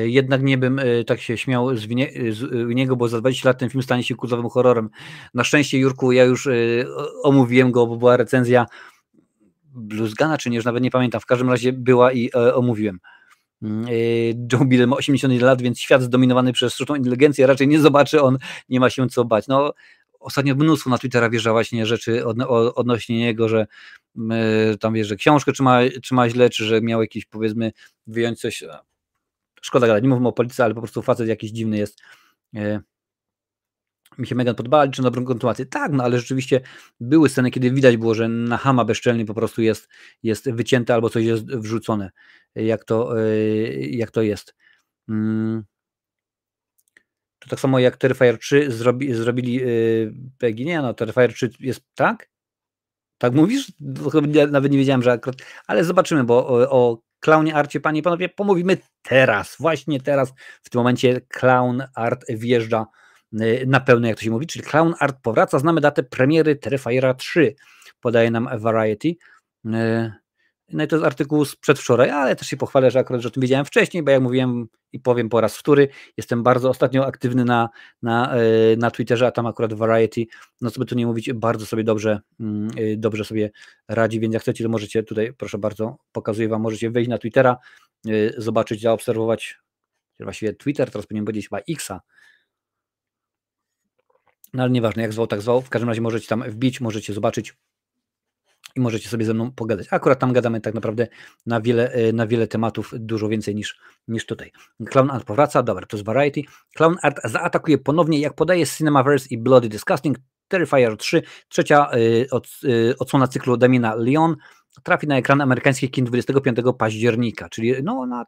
Jednak nie bym tak się śmiał z niego, bo za 20 lat ten film stanie się kultowym horrorem. Na szczęście, Jurku, ja już omówiłem go, bo była recenzja Bluzgana, czy nie, już nawet nie pamiętam, w każdym razie była i omówiłem. Joe Biden ma 81 lat, więc świat zdominowany przez sztuczną inteligencję raczej nie zobaczy, on nie ma się co bać. No, ostatnio mnóstwo na Twittera wjeżdża właśnie rzeczy odnośnie niego, że tam wiesz, że książkę trzyma źle, czy że miał jakiś, powiedzmy, wyjąć coś. Szkoda gadać, nie mówmy o polityce, ale po prostu facet jakiś dziwny jest. Mi się Meghan podobała, liczę na dobrą kontynuację. Tak, no ale rzeczywiście były sceny, kiedy widać było, że na chama bezczelnie po prostu jest wycięte albo coś jest wrzucone, jak to jest. To tak samo jak Terrifier 3 zrobili PEGI. Nie no, Terrifier 3 jest tak? Tak mówisz? Ja nawet nie wiedziałem, że akurat... Ale zobaczymy, bo o Clownie Arcie, panie i panowie, pomówimy teraz. Właśnie teraz, w tym momencie Clown Art wjeżdża na pełno, jak to się mówi, czyli Clown Art powraca. Znamy datę premiery Terrifiera 3, podaje nam Variety. No i to jest artykuł z przedwczoraj, ale też się pochwalę, że akurat że o tym wiedziałem wcześniej, bo jak mówiłem i powiem po raz wtóry, jestem bardzo ostatnio aktywny na Twitterze, a tam akurat Variety, no co by tu nie mówić, bardzo sobie dobrze sobie radzi, więc jak chcecie, to możecie tutaj, proszę bardzo, pokazuję wam, możecie wejść na Twittera, zobaczyć, zaobserwować, właściwie Twitter, teraz powinienem powiedzieć chyba Xa, no ale nieważne, jak zwał, tak zwał, w każdym razie możecie tam wbić, możecie zobaczyć i możecie sobie ze mną pogadać. Akurat tam gadamy tak naprawdę na wiele tematów, dużo więcej niż tutaj. Clown Art powraca, dobra, to jest Variety. Clown Art zaatakuje ponownie, jak podaje Cinemaverse i Bloody Disgusting, Terrifier 3, trzecia odsłona cyklu Damiena Leon, trafi na ekran amerykańskich kin 25 października, czyli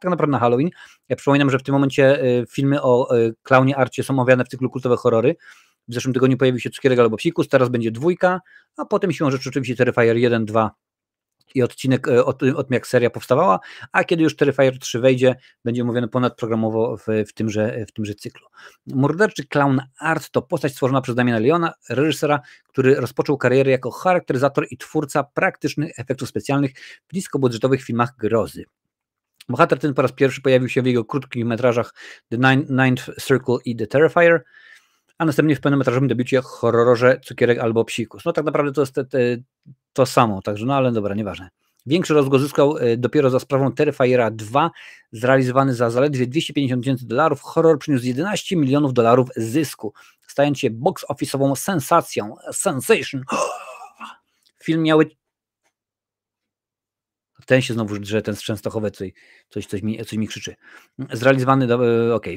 tak naprawdę na Halloween. Ja przypominam, że w tym momencie filmy o Clownie Arcie są omawiane w cyklu Kultowe Horrory. W zeszłym tygodniu pojawił się Cukierek albo Psikus, teraz będzie 2, a potem siłą rzeczy oczywiście Terrifier 1, 2 i odcinek o tym, jak seria powstawała, a kiedy już Terrifier 3 wejdzie, będzie mówione ponadprogramowo w tymże cyklu. Morderczy Clown Art to postać stworzona przez Damiana Leona, reżysera, który rozpoczął karierę jako charakteryzator i twórca praktycznych efektów specjalnych w niskobudżetowych filmach grozy. Bohater ten po raz pierwszy pojawił się w jego krótkich metrażach The Ninth Circle i The Terrifier, a następnie w pełnometrażowym debiucie horrorze Cukierek albo Psikus. No tak naprawdę to jest to samo, także no ale dobra, nieważne. Większy rozgłos zyskał dopiero za sprawą Terrifiera 2, zrealizowany za zaledwie $250,000. Horror przyniósł $11 milionów zysku, stając się box office'ową sensacją. Sensation. Film miał... Ten się znowu drze, ten z Częstochowy, coś mi krzyczy. Zrealizowany,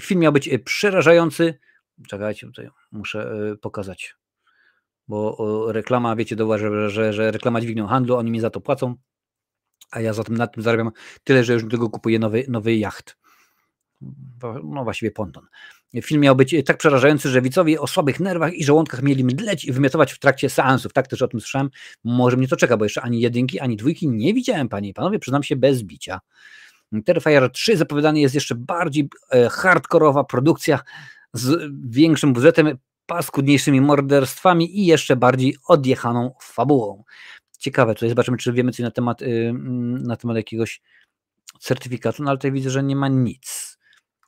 film miał być przerażający. Czekajcie, tutaj muszę pokazać, bo reklama, wiecie, że reklama dźwignią handlu, oni mi za to płacą, a ja na tym zarabiam tyle, że już do tego kupuję nowy jacht. No właściwie ponton. Film miał być tak przerażający, że widzowie o słabych nerwach i żołądkach mieli mdleć i wymiotować w trakcie seansów. Tak też o tym słyszałem. Może mnie to czeka, bo jeszcze ani 1, ani 2 nie widziałem, panie i panowie, przyznam się bez bicia. Terrifier 3 zapowiadany jest jeszcze bardziej hardkorowa produkcja z większym budżetem, paskudniejszymi morderstwami i jeszcze bardziej odjechaną fabułą. Ciekawe, tutaj zobaczymy, czy wiemy coś na temat jakiegoś certyfikatu, no ale tutaj widzę, że nie ma nic.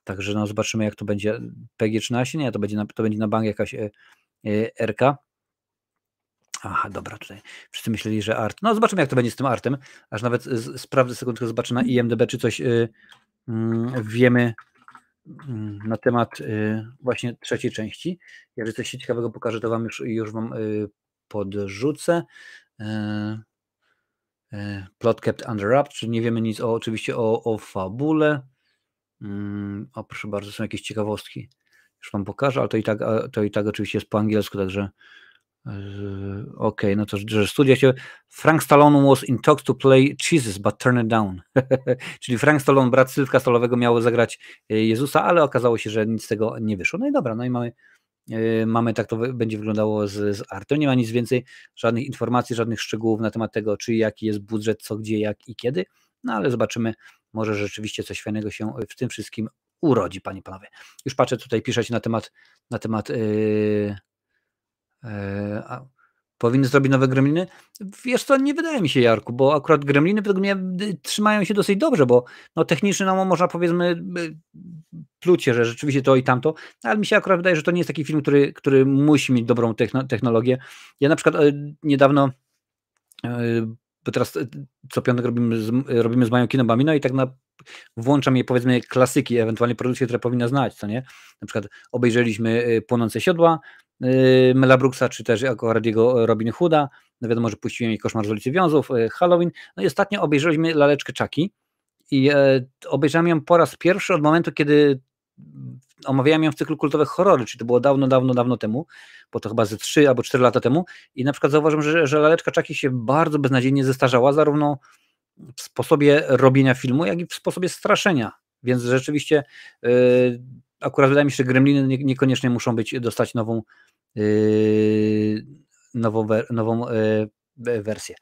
Także no zobaczymy, jak to będzie. PG-13, nie, to będzie na bank jakaś RK. Aha, dobra, tutaj wszyscy myśleli, że art. No zobaczymy, jak to będzie z tym artem, aż nawet sprawdzę sekundkę, zobaczę na IMDb, czy coś wiemy na temat właśnie trzeciej części. Jeżeli coś się ciekawego pokaże, to wam już wam podrzucę. Plot kept under wraps, czyli nie wiemy nic oczywiście o fabule. O, proszę bardzo, są jakieś ciekawostki. Już wam pokażę, ale to i tak oczywiście jest po angielsku, także okej, no to że studia się. Frank Stallone was in talks to play Jesus, but turned it down. Czyli Frank Stallone, brat Sylwka Stallowego, miał zagrać Jezusa, ale okazało się, że nic z tego nie wyszło. No i dobra, no i mamy tak to będzie wyglądało z artem. Nie ma nic więcej, żadnych informacji, żadnych szczegółów na temat tego, czy jaki jest budżet, co, gdzie, jak i kiedy. No ale zobaczymy, może rzeczywiście coś fajnego się w tym wszystkim urodzi, panie i panowie. Już patrzę, tutaj piszecie na temat powinny zrobić nowe Gremliny? Wiesz co, nie wydaje mi się, Jarku, bo akurat Gremliny według mnie trzymają się dosyć dobrze, bo no technicznie no, można powiedzmy plucie, że rzeczywiście to i tamto, ale mi się akurat wydaje, że to nie jest taki film, który musi mieć dobrą technologię. Ja na przykład niedawno bo teraz co piątek robimy z Mają Kino Bambino i tak włączam jej, powiedzmy, klasyki, ewentualnie produkcje, które powinna znać, co nie? Na przykład obejrzeliśmy Płonące siodła Mela Brooksa, czy też akurat jego Robin Hooda. No wiadomo, że puściłem jej Koszmar z ulicy Wiązów, Halloween. No i ostatnio obejrzeliśmy Laleczkę Chucky i obejrzałem ją po raz pierwszy od momentu, kiedy omawiałem ją w cyklu kultowych horrory, czyli to było dawno temu, bo to chyba ze 3 albo 4 lata temu i na przykład zauważyłem, że Laleczka Chucky się bardzo beznadziejnie zestarzała, zarówno w sposobie robienia filmu, jak i w sposobie straszenia, więc rzeczywiście akurat wydaje mi się, że Gremliny niekoniecznie muszą dostać nową wersję.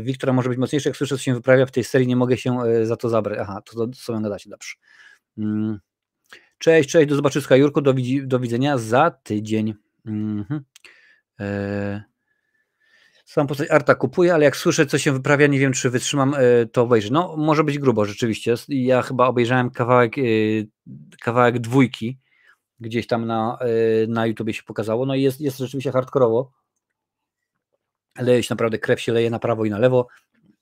Wiktora może być mocniejszy, jak słyszę, co się wyprawia w tej serii, nie mogę się za to zabrać. Aha, to sobie gadacie, dobrze. Cześć, do zobaczyska, Jurku, do widzenia za tydzień. Sam postać Arta kupuję, ale jak słyszę, co się wyprawia, nie wiem, czy wytrzymam, to obejrzę. No, może być grubo, rzeczywiście. Ja chyba obejrzałem kawałek 2, gdzieś tam na YouTubie się pokazało, no i jest rzeczywiście hardkorowo. Leje się naprawdę, krew się leje na prawo i na lewo.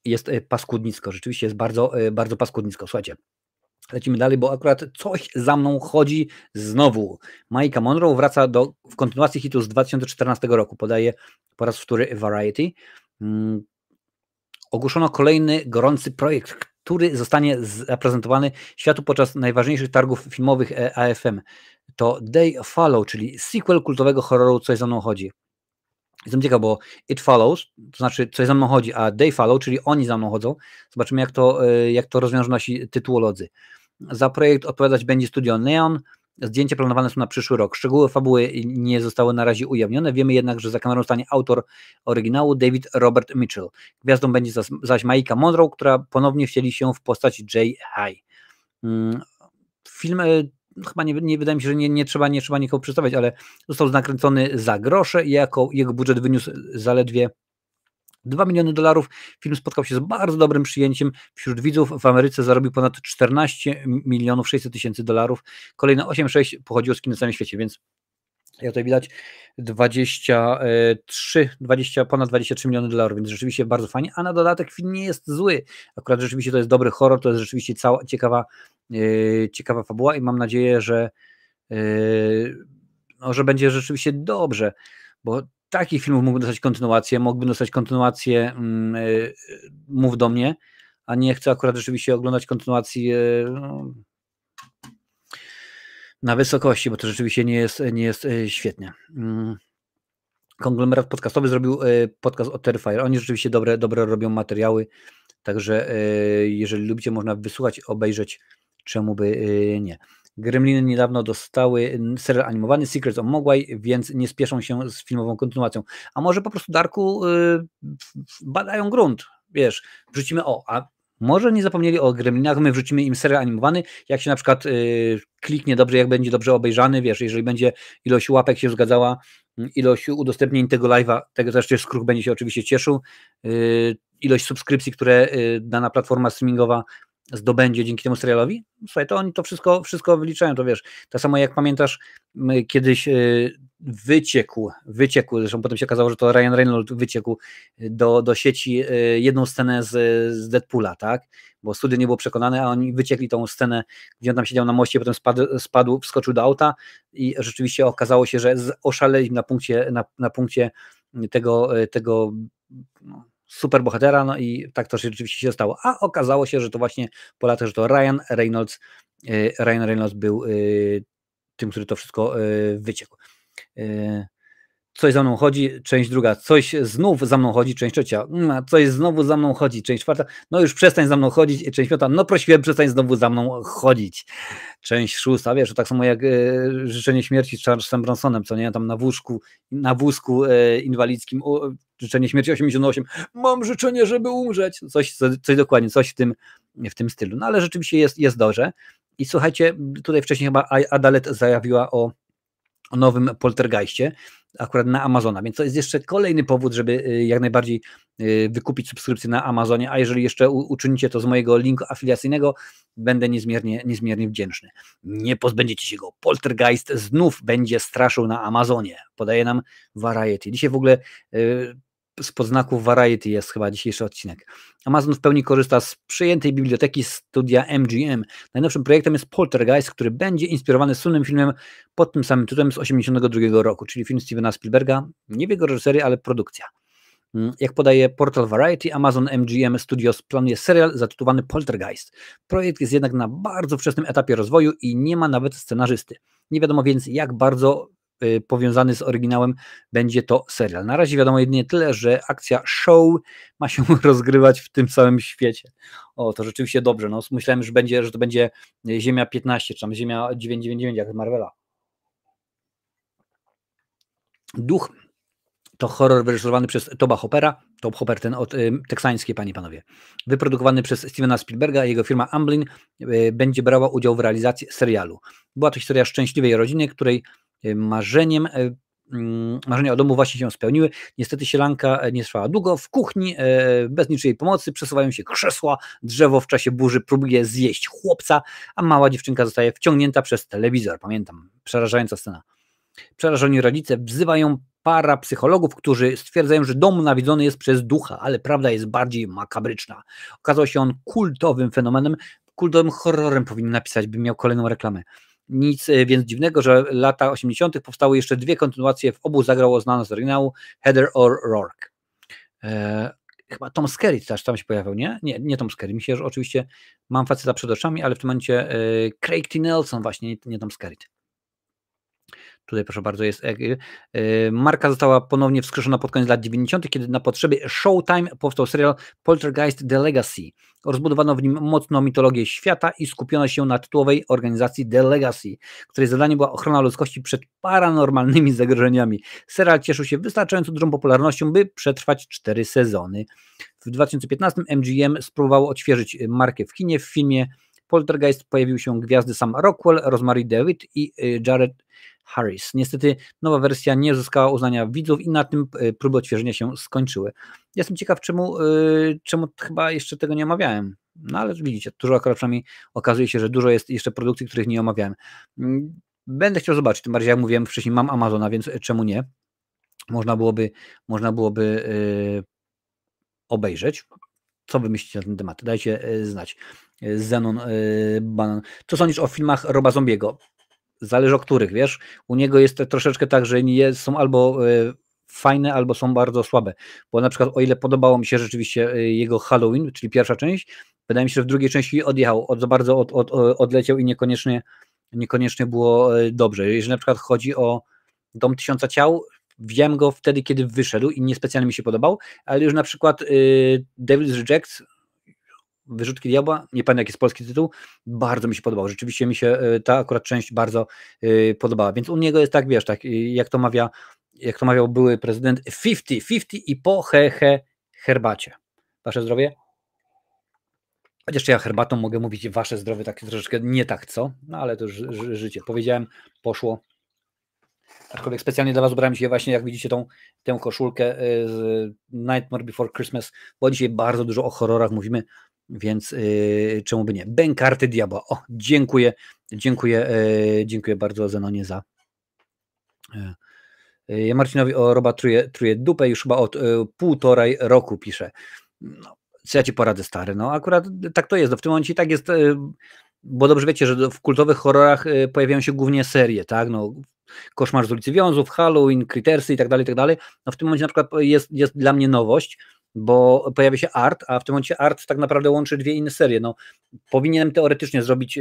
Jest paskudnicko, rzeczywiście jest bardzo, bardzo paskudnicko. Słuchajcie, lecimy dalej, bo akurat coś za mną chodzi znowu. Maika Monroe wraca w kontynuacji hitu z 2014 roku, podaje po raz wtóry Variety. Ogłoszono kolejny gorący projekt, który zostanie zaprezentowany światu podczas najważniejszych targów filmowych AFM. To They Follow, czyli sequel kultowego horroru Coś za mną chodzi. Jestem ciekaw, bo It Follows, to znaczy Coś za mną chodzi, a They Follow, czyli oni za mną chodzą. Zobaczymy, jak to rozwiążą nasi tytułolodzy. Za projekt odpowiadać będzie studio Neon. Zdjęcia planowane są na przyszły rok. Szczegóły fabuły nie zostały na razie ujawnione. Wiemy jednak, że za kamerą stanie autor oryginału David Robert Mitchell. Gwiazdą będzie zaś Maika Monroe, która ponownie wcieli się w postać Jay High. Film chyba nie wydaje mi się, że nie trzeba nikogo przedstawiać, ale został nakręcony za grosze i jego budżet wyniósł zaledwie $2 miliony. Film spotkał się z bardzo dobrym przyjęciem wśród widzów. W Ameryce zarobił ponad $14,600,000. Kolejne 8,6 pochodziło z kin na całym świecie, więc jak tutaj widać ponad $23 miliony, więc rzeczywiście bardzo fajnie, a na dodatek film nie jest zły. Akurat rzeczywiście to jest dobry horror, to jest rzeczywiście ciekawa fabuła i mam nadzieję, że będzie rzeczywiście dobrze, bo takich filmów mógłby dostać kontynuację Mów do mnie, a nie chcę akurat rzeczywiście oglądać kontynuacji na wysokości, bo to rzeczywiście nie jest świetnie. Konglomerat podcastowy zrobił podcast o Terrifier. Oni rzeczywiście dobre robią materiały, także jeżeli lubicie, można wysłuchać, obejrzeć, czemu by nie. Gremliny niedawno dostały serial animowany Secrets of Mogwai, więc nie spieszą się z filmową kontynuacją. A może po prostu, Darku, badają grunt, wiesz, wrzucimy a może nie zapomnieli o Gremlinach, my wrzucimy im serial animowany, jak się na przykład kliknie dobrze, jak będzie dobrze obejrzany, wiesz, jeżeli będzie ilość łapek się zgadzała, ilość udostępnień tego live'a, tego też Skruch będzie się oczywiście cieszył, ilość subskrypcji, które dana platforma streamingowa zdobędzie dzięki temu serialowi, słuchaj, to oni to wszystko wyliczają, to wiesz, tak samo jak pamiętasz, kiedyś wyciekł, zresztą potem się okazało, że to Ryan Reynolds wyciekł do sieci jedną scenę z Deadpoola, tak, bo studio nie było przekonane, a oni wyciekli tą scenę, gdzie on tam siedział na moście, potem spadł, wskoczył do auta i rzeczywiście okazało się, że oszaleli na punkcie tego superbohatera, no i tak to rzeczywiście się stało. A okazało się, że to właśnie po latach, że to Ryan Reynolds był tym, który to wszystko wyciekł. Coś za mną chodzi, część druga. Coś znów za mną chodzi, część trzecia. Coś znowu za mną chodzi, część czwarta. No już przestań za mną chodzić, część piąta. No prosiłem, przestań znowu za mną chodzić. Część szósta, wiesz, tak samo jak Życzenie śmierci z Charlesem Bronsonem, co nie, tam na wózku inwalidzkim, Życzenie śmierci 88. Mam życzenie, żeby umrzeć. Coś dokładnie, coś w tym stylu. No ale rzeczywiście jest dobrze. I słuchajcie, tutaj wcześniej chyba Adalet zajawiła o nowym Poltergeistie, akurat na Amazona, więc to jest jeszcze kolejny powód, żeby jak najbardziej wykupić subskrypcję na Amazonie, a jeżeli jeszcze uczynicie to z mojego linku afiliacyjnego, będę niezmiernie wdzięczny. Nie pozbędziecie się go. Poltergeist znów będzie straszył na Amazonie, podaje nam Variety. Dzisiaj w ogóle spod znaku Variety jest chyba dzisiejszy odcinek. Amazon w pełni korzysta z przyjętej biblioteki studia MGM. Najnowszym projektem jest Poltergeist, który będzie inspirowany słynnym filmem pod tym samym tytułem z 1982 roku, czyli film Stevena Spielberga, nie w jego reżyserii, ale produkcja. Jak podaje portal Variety, Amazon MGM Studios planuje serial zatytułowany Poltergeist. Projekt jest jednak na bardzo wczesnym etapie rozwoju i nie ma nawet scenarzysty. Nie wiadomo więc, jak bardzo powiązany z oryginałem będzie to serial. Na razie wiadomo jedynie tyle, że akcja show ma się rozgrywać w tym samym świecie. O, to rzeczywiście dobrze. No, myślałem, że to będzie Ziemia 15, czy tam Ziemia 999, jak z Marvela. Duch to horror wyreżyserowany przez Toba Hoppera, Tob Hopper ten od teksańskiej, panie i panowie. Wyprodukowany przez Stevena Spielberga, jego firma Amblin będzie brała udział w realizacji serialu. Była to historia szczęśliwej rodziny, której marzenia o domu właśnie się spełniły. Niestety sielanka nie trwała długo. W kuchni bez niczyjej pomocy przesuwają się krzesła, drzewo w czasie burzy próbuje zjeść chłopca, a mała dziewczynka zostaje wciągnięta przez telewizor. Pamiętam, przerażająca scena. Przerażeni rodzice wzywają parapsychologów, którzy stwierdzają, że dom nawiedzony jest przez ducha, ale prawda jest bardziej makabryczna. Okazał się on kultowym fenomenem, kultowym horrorem powinien napisać, by miał kolejną reklamę. Nic więc dziwnego, że w latach 80. powstały jeszcze 2 kontynuacje, w obu zagrało znana z oryginału Heather O'Rourke. Chyba Tom Skerritt też tam się pojawił, nie? Nie Tom Skerritt. Myślę, że oczywiście mam faceta przed oczami, ale w tym momencie Craig T. Nelson właśnie, nie Tom Skerritt. Tutaj proszę bardzo jest. Marka została ponownie wskrzeszona pod koniec lat 90., kiedy na potrzeby Showtime powstał serial Poltergeist The Legacy. Rozbudowano w nim mocno mitologię świata i skupiono się na tytułowej organizacji The Legacy, której zadaniem była ochrona ludzkości przed paranormalnymi zagrożeniami. Serial cieszył się wystarczająco dużą popularnością, by przetrwać 4 sezony. W 2015 MGM spróbowało odświeżyć markę w kinie. W filmie Poltergeist pojawił się gwiazdy Sam Rockwell, Rosemary DeWitt i Jared Harris. Niestety nowa wersja nie uzyskała uznania widzów i na tym próby odświeżenia się skończyły. Jestem ciekaw, czemu chyba jeszcze tego nie omawiałem. No ale widzicie, dużo akurat przynajmniej okazuje się, że dużo jest jeszcze produkcji, których nie omawiałem. Będę chciał zobaczyć, tym bardziej jak mówiłem wcześniej, mam Amazona, więc czemu nie? Można byłoby obejrzeć. Co wy myślicie na ten temat? Dajcie znać. Zenon Banan. Co sądzisz o filmach Roba Zombiego? Zależy o których, wiesz? U niego jest troszeczkę tak, że są albo fajne, albo są bardzo słabe. Bo na przykład o ile podobało mi się rzeczywiście jego Halloween, czyli pierwsza część, wydaje mi się, że w drugiej części odjechał, za bardzo odleciał i niekoniecznie było dobrze. Jeżeli na przykład chodzi o Dom Tysiąca Ciał, wiem go wtedy, kiedy wyszedł i niespecjalnie mi się podobał, ale już na przykład Devil's Rejects, Wyrzutki Diabła, nie pamiętam jaki jest polski tytuł, bardzo mi się podobał. Rzeczywiście mi się ta akurat część bardzo podobała. Więc u niego jest tak, wiesz, tak jak to mawiał były prezydent, 50-50 i po herbacie. Wasze zdrowie? Chociaż ja herbatą mogę mówić wasze zdrowie tak troszeczkę nie tak, co? No ale to już życie. Powiedziałem, poszło. Aczkolwiek specjalnie dla was ubrałem się właśnie, jak widzicie, tę koszulkę z Nightmare Before Christmas, bo dzisiaj bardzo dużo o horrorach mówimy, więc czemu by nie? Bękarty Diabła. O, dziękuję bardzo Zenonie za... Ja Marcinowi o Roba truje dupę już chyba od 1,5 roku pisze. No, co ja ci poradzę, stary? No akurat tak to jest. No, w tym momencie tak jest, bo dobrze wiecie, że w kultowych horrorach pojawiają się głównie serie, tak? No, Koszmar z ulicy Wiązów, Halloween, Crittersy i tak dalej. No w tym momencie na przykład jest dla mnie nowość, bo pojawia się Art, a w tym momencie Art tak naprawdę łączy 2 inne serie. No, powinienem teoretycznie zrobić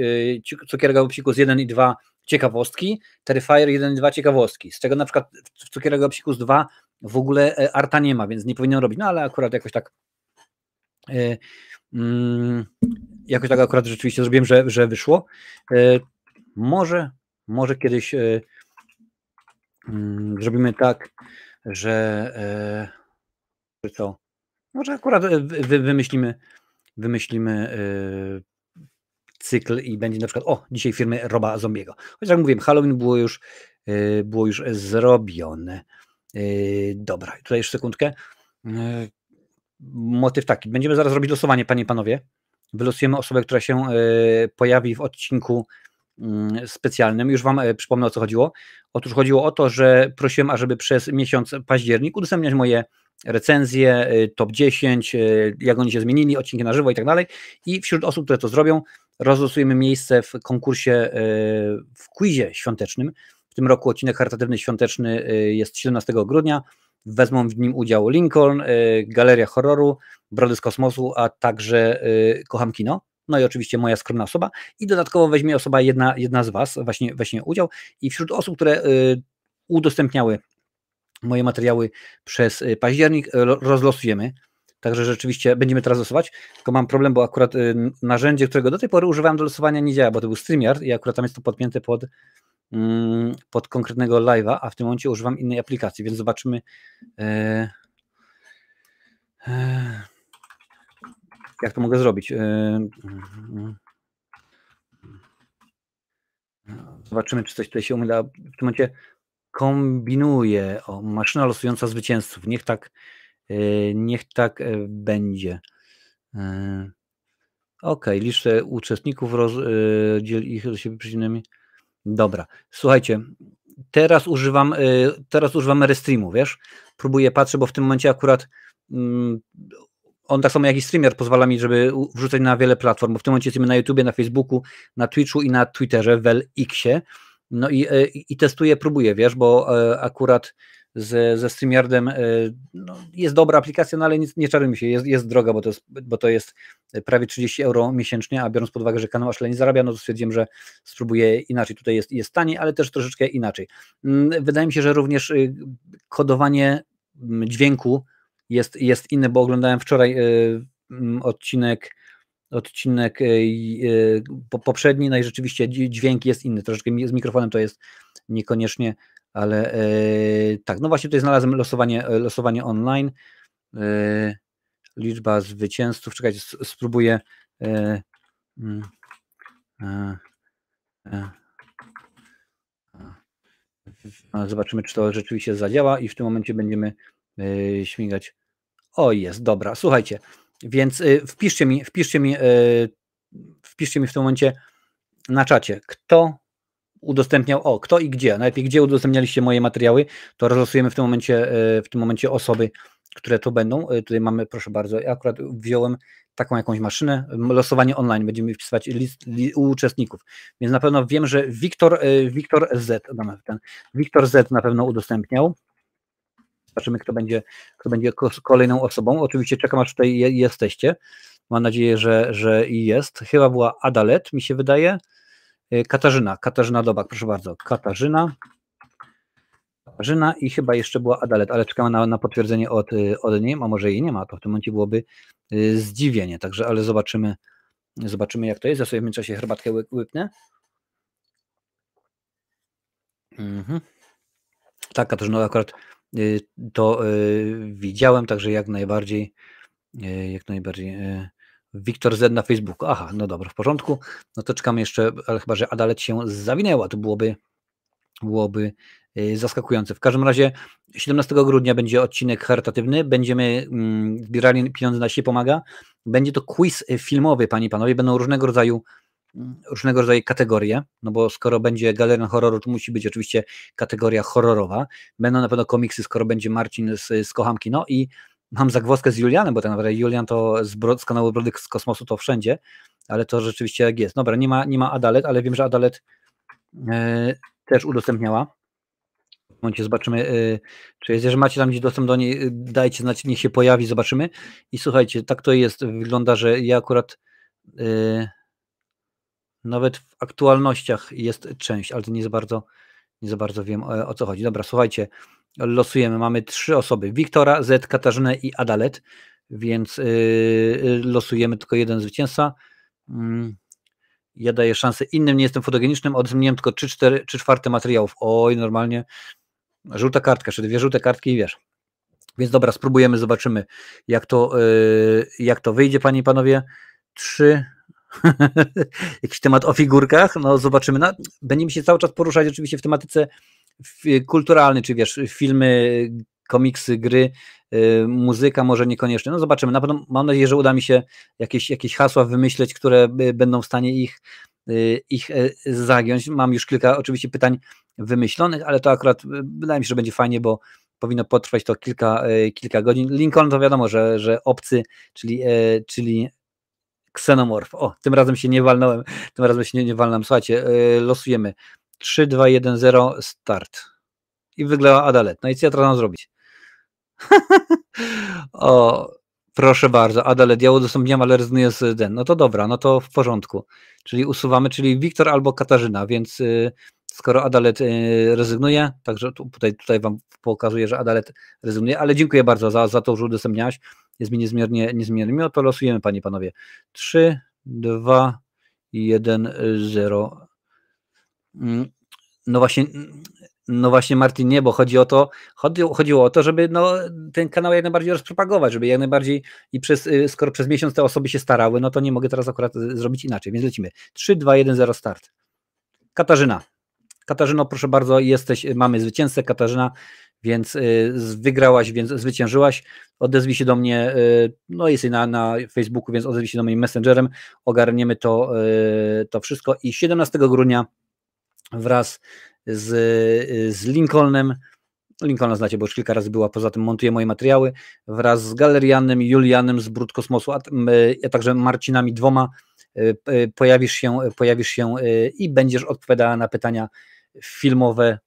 Cukierka Psikus 1 i 2 ciekawostki, Terrifier 1 i 2 ciekawostki, z czego na przykład w Cukierka Psikus 2 w ogóle Arta nie ma, więc nie powinienem robić, no ale akurat jakoś tak akurat rzeczywiście zrobiłem, że wyszło. Może kiedyś zrobimy tak, że co? Może akurat wymyślimy cykl i będzie na przykład dzisiaj firmy Roba Zombiego. Chociaż jak mówiłem, Halloween było już zrobione. Dobra, tutaj jeszcze sekundkę. Motyw taki. Będziemy zaraz robić losowanie, panie i panowie. Wylosujemy osobę, która się pojawi w odcinku specjalnym. Już wam przypomnę, o co chodziło. Otóż chodziło o to, że prosiłem, ażeby przez miesiąc październik udostępniać moje recenzje, top 10, jak oni się zmienili, odcinki na żywo i tak dalej. I wśród osób, które to zrobią, rozlosujemy miejsce w konkursie, w quizie świątecznym. W tym roku odcinek charytatywny świąteczny jest 17 grudnia. Wezmą w nim udział Lincoln, Galeria Horroru, Brody z Kosmosu, a także Kocham Kino. No i oczywiście moja skromna osoba. I dodatkowo weźmie osoba jedna z Was właśnie udział. I wśród osób, które udostępniały moje materiały przez październik, rozlosujemy. Także rzeczywiście będziemy teraz losować, tylko mam problem, bo akurat narzędzie, którego do tej pory używałem do losowania, nie działa, bo to był StreamYard i akurat tam jest to podpięte pod konkretnego live'a, a w tym momencie używam innej aplikacji, więc zobaczymy, jak to mogę zrobić. Zobaczymy, czy coś tutaj się uda. W tym momencie kombinuję. O, maszyna losująca zwycięzców. Niech tak będzie. Ok, liczę uczestników, dziel ich do siebie przeciwnymi. Dobra, słuchajcie, teraz używam Restreamu, wiesz? Próbuję, patrzę, bo w tym momencie akurat on tak samo jak i StreamYard pozwala mi, żeby wrzucać na wiele platform, bo w tym momencie jesteśmy na YouTubie, na Facebooku, na Twitchu i na Twitterze, w LX-ie. No i testuję, próbuję, wiesz, bo akurat ze StreamYardem jest dobra aplikacja, no ale nie czarujmy się, jest droga, bo to jest prawie 30 euro miesięcznie, a biorąc pod uwagę, że kanał aż tyle nie zarabia, no to stwierdziłem, że spróbuję inaczej. Tutaj jest taniej, ale też troszeczkę inaczej. Wydaje mi się, że również kodowanie dźwięku jest inne, bo oglądałem wczoraj odcinek poprzedni, no i rzeczywiście dźwięk jest inny, troszeczkę z mikrofonem to jest niekoniecznie, ale tak, no właśnie tutaj znalazłem losowanie online, liczba zwycięzców, czekajcie, spróbuję zobaczymy, czy to rzeczywiście zadziała i w tym momencie będziemy śmigać. O, jest, dobra, słuchajcie, więc wpiszcie mi w tym momencie na czacie, kto udostępniał, kto i gdzie, najlepiej gdzie udostępnialiście moje materiały, to rozlosujemy w tym momencie osoby, które to będą. Tutaj mamy, proszę bardzo, ja akurat wziąłem taką jakąś maszynę, losowanie online, będziemy wpisywać list uczestników, więc na pewno wiem, że Wiktor Z na pewno udostępniał. Zobaczymy, kto będzie kolejną osobą. Oczywiście czekam, aż tutaj jesteście. Mam nadzieję, że i jest. Chyba była Adalet, mi się wydaje. Katarzyna Dobak, proszę bardzo. Katarzyna i chyba jeszcze była Adalet, ale czekamy na potwierdzenie od niej, a może jej nie ma, to w tym momencie byłoby zdziwienie. Także, ale zobaczymy jak to jest. Ja sobie w międzyczasie herbatkę łypnę. Tak, Katarzyna, akurat to widziałem, także jak najbardziej Wiktor Z na Facebooku. Aha, no dobra, w porządku. No to czekamy jeszcze, ale chyba, że Adalet się zawinęła, to byłoby zaskakujące. W każdym razie 17 grudnia będzie odcinek charytatywny, będziemy zbierali pieniądze na Sie Pomaga. Będzie to quiz filmowy, panie i panowie, będą różnego rodzaju kategorie, no bo skoro będzie Galeria Horroru, to musi być oczywiście kategoria horrorowa. Będą na pewno komiksy, skoro będzie Marcin z Kocham Kino i mam zagwozdkę z Julianem, bo tak naprawdę Julian to z kanału Brody z Kosmosu to wszędzie, ale to rzeczywiście jak jest. Dobra, nie ma Adalet, ale wiem, że Adalet też udostępniała. W momencie zobaczymy, czy jest. Jeżeli macie tam gdzieś dostęp do niej, dajcie znać, niech się pojawi, zobaczymy. I słuchajcie, tak to jest. Wygląda, że ja akurat nawet w aktualnościach jest część, ale to nie za bardzo wiem, o co chodzi. Dobra, słuchajcie, losujemy. Mamy 3 osoby. Wiktora, Z, Katarzynę i Adalet, więc losujemy tylko jeden zwycięzca. Ja daję szansę innym, nie jestem fotogenicznym, zmieniłem tylko 3/4 materiałów. Oj, normalnie żółta kartka, czy 2 żółte kartki i wiesz. Więc dobra, spróbujemy, zobaczymy, jak to wyjdzie, panie i panowie. 3. Jakiś temat o figurkach, no zobaczymy. No, będziemy się cały czas poruszać oczywiście w tematyce kulturalnej, czy wiesz, filmy, komiksy, gry, muzyka może niekoniecznie. No zobaczymy. Na pewno mam nadzieję, że uda mi się jakieś hasła wymyśleć, które będą w stanie ich zagiąć. Mam już kilka oczywiście pytań wymyślonych, ale to akurat wydaje mi się, że będzie fajnie, bo powinno potrwać to kilka godzin. Lincoln to wiadomo, że obcy, czyli ksenomorf. O, tym razem się nie walnąłem, tym razem się nie walnąłem. Słuchajcie, losujemy. 3, 2, 1, 0, start. I wygrała Adalet. No i co ja teraz mam zrobić? O, proszę bardzo, Adalet, ja udostępniam, ale rezygnuję z den. No to dobra, no to w porządku. Czyli usuwamy, czyli Wiktor albo Katarzyna, więc skoro Adalet rezygnuje, także tutaj wam pokazuję, że Adalet rezygnuje, ale dziękuję bardzo za to, że udostępniałaś. Jest mi niezmiernie miło, to losujemy, panie i panowie. 3, 2, 1, 0. No właśnie Martin, nie, bo chodziło o to, żeby ten kanał jak najbardziej rozpropagować, żeby jak najbardziej skoro przez miesiąc te osoby się starały, no to nie mogę teraz akurat zrobić inaczej, więc lecimy. 3, 2, 1, 0, start. Katarzyno, proszę bardzo, mamy zwycięzcę, Katarzyna, więc wygrałaś, więc zwyciężyłaś. Odezwij się do mnie, no jesteś na Facebooku, więc odezwij się do mnie Messengerem, ogarniemy to wszystko i 17 grudnia wraz z Lincolnem, Lincolna znacie, bo już kilka razy była, poza tym montuje moje materiały, wraz z Galerianem, Julianem z Brud Kosmosu, a także Marcinami dwoma pojawisz się i będziesz odpowiadała na pytania filmowe,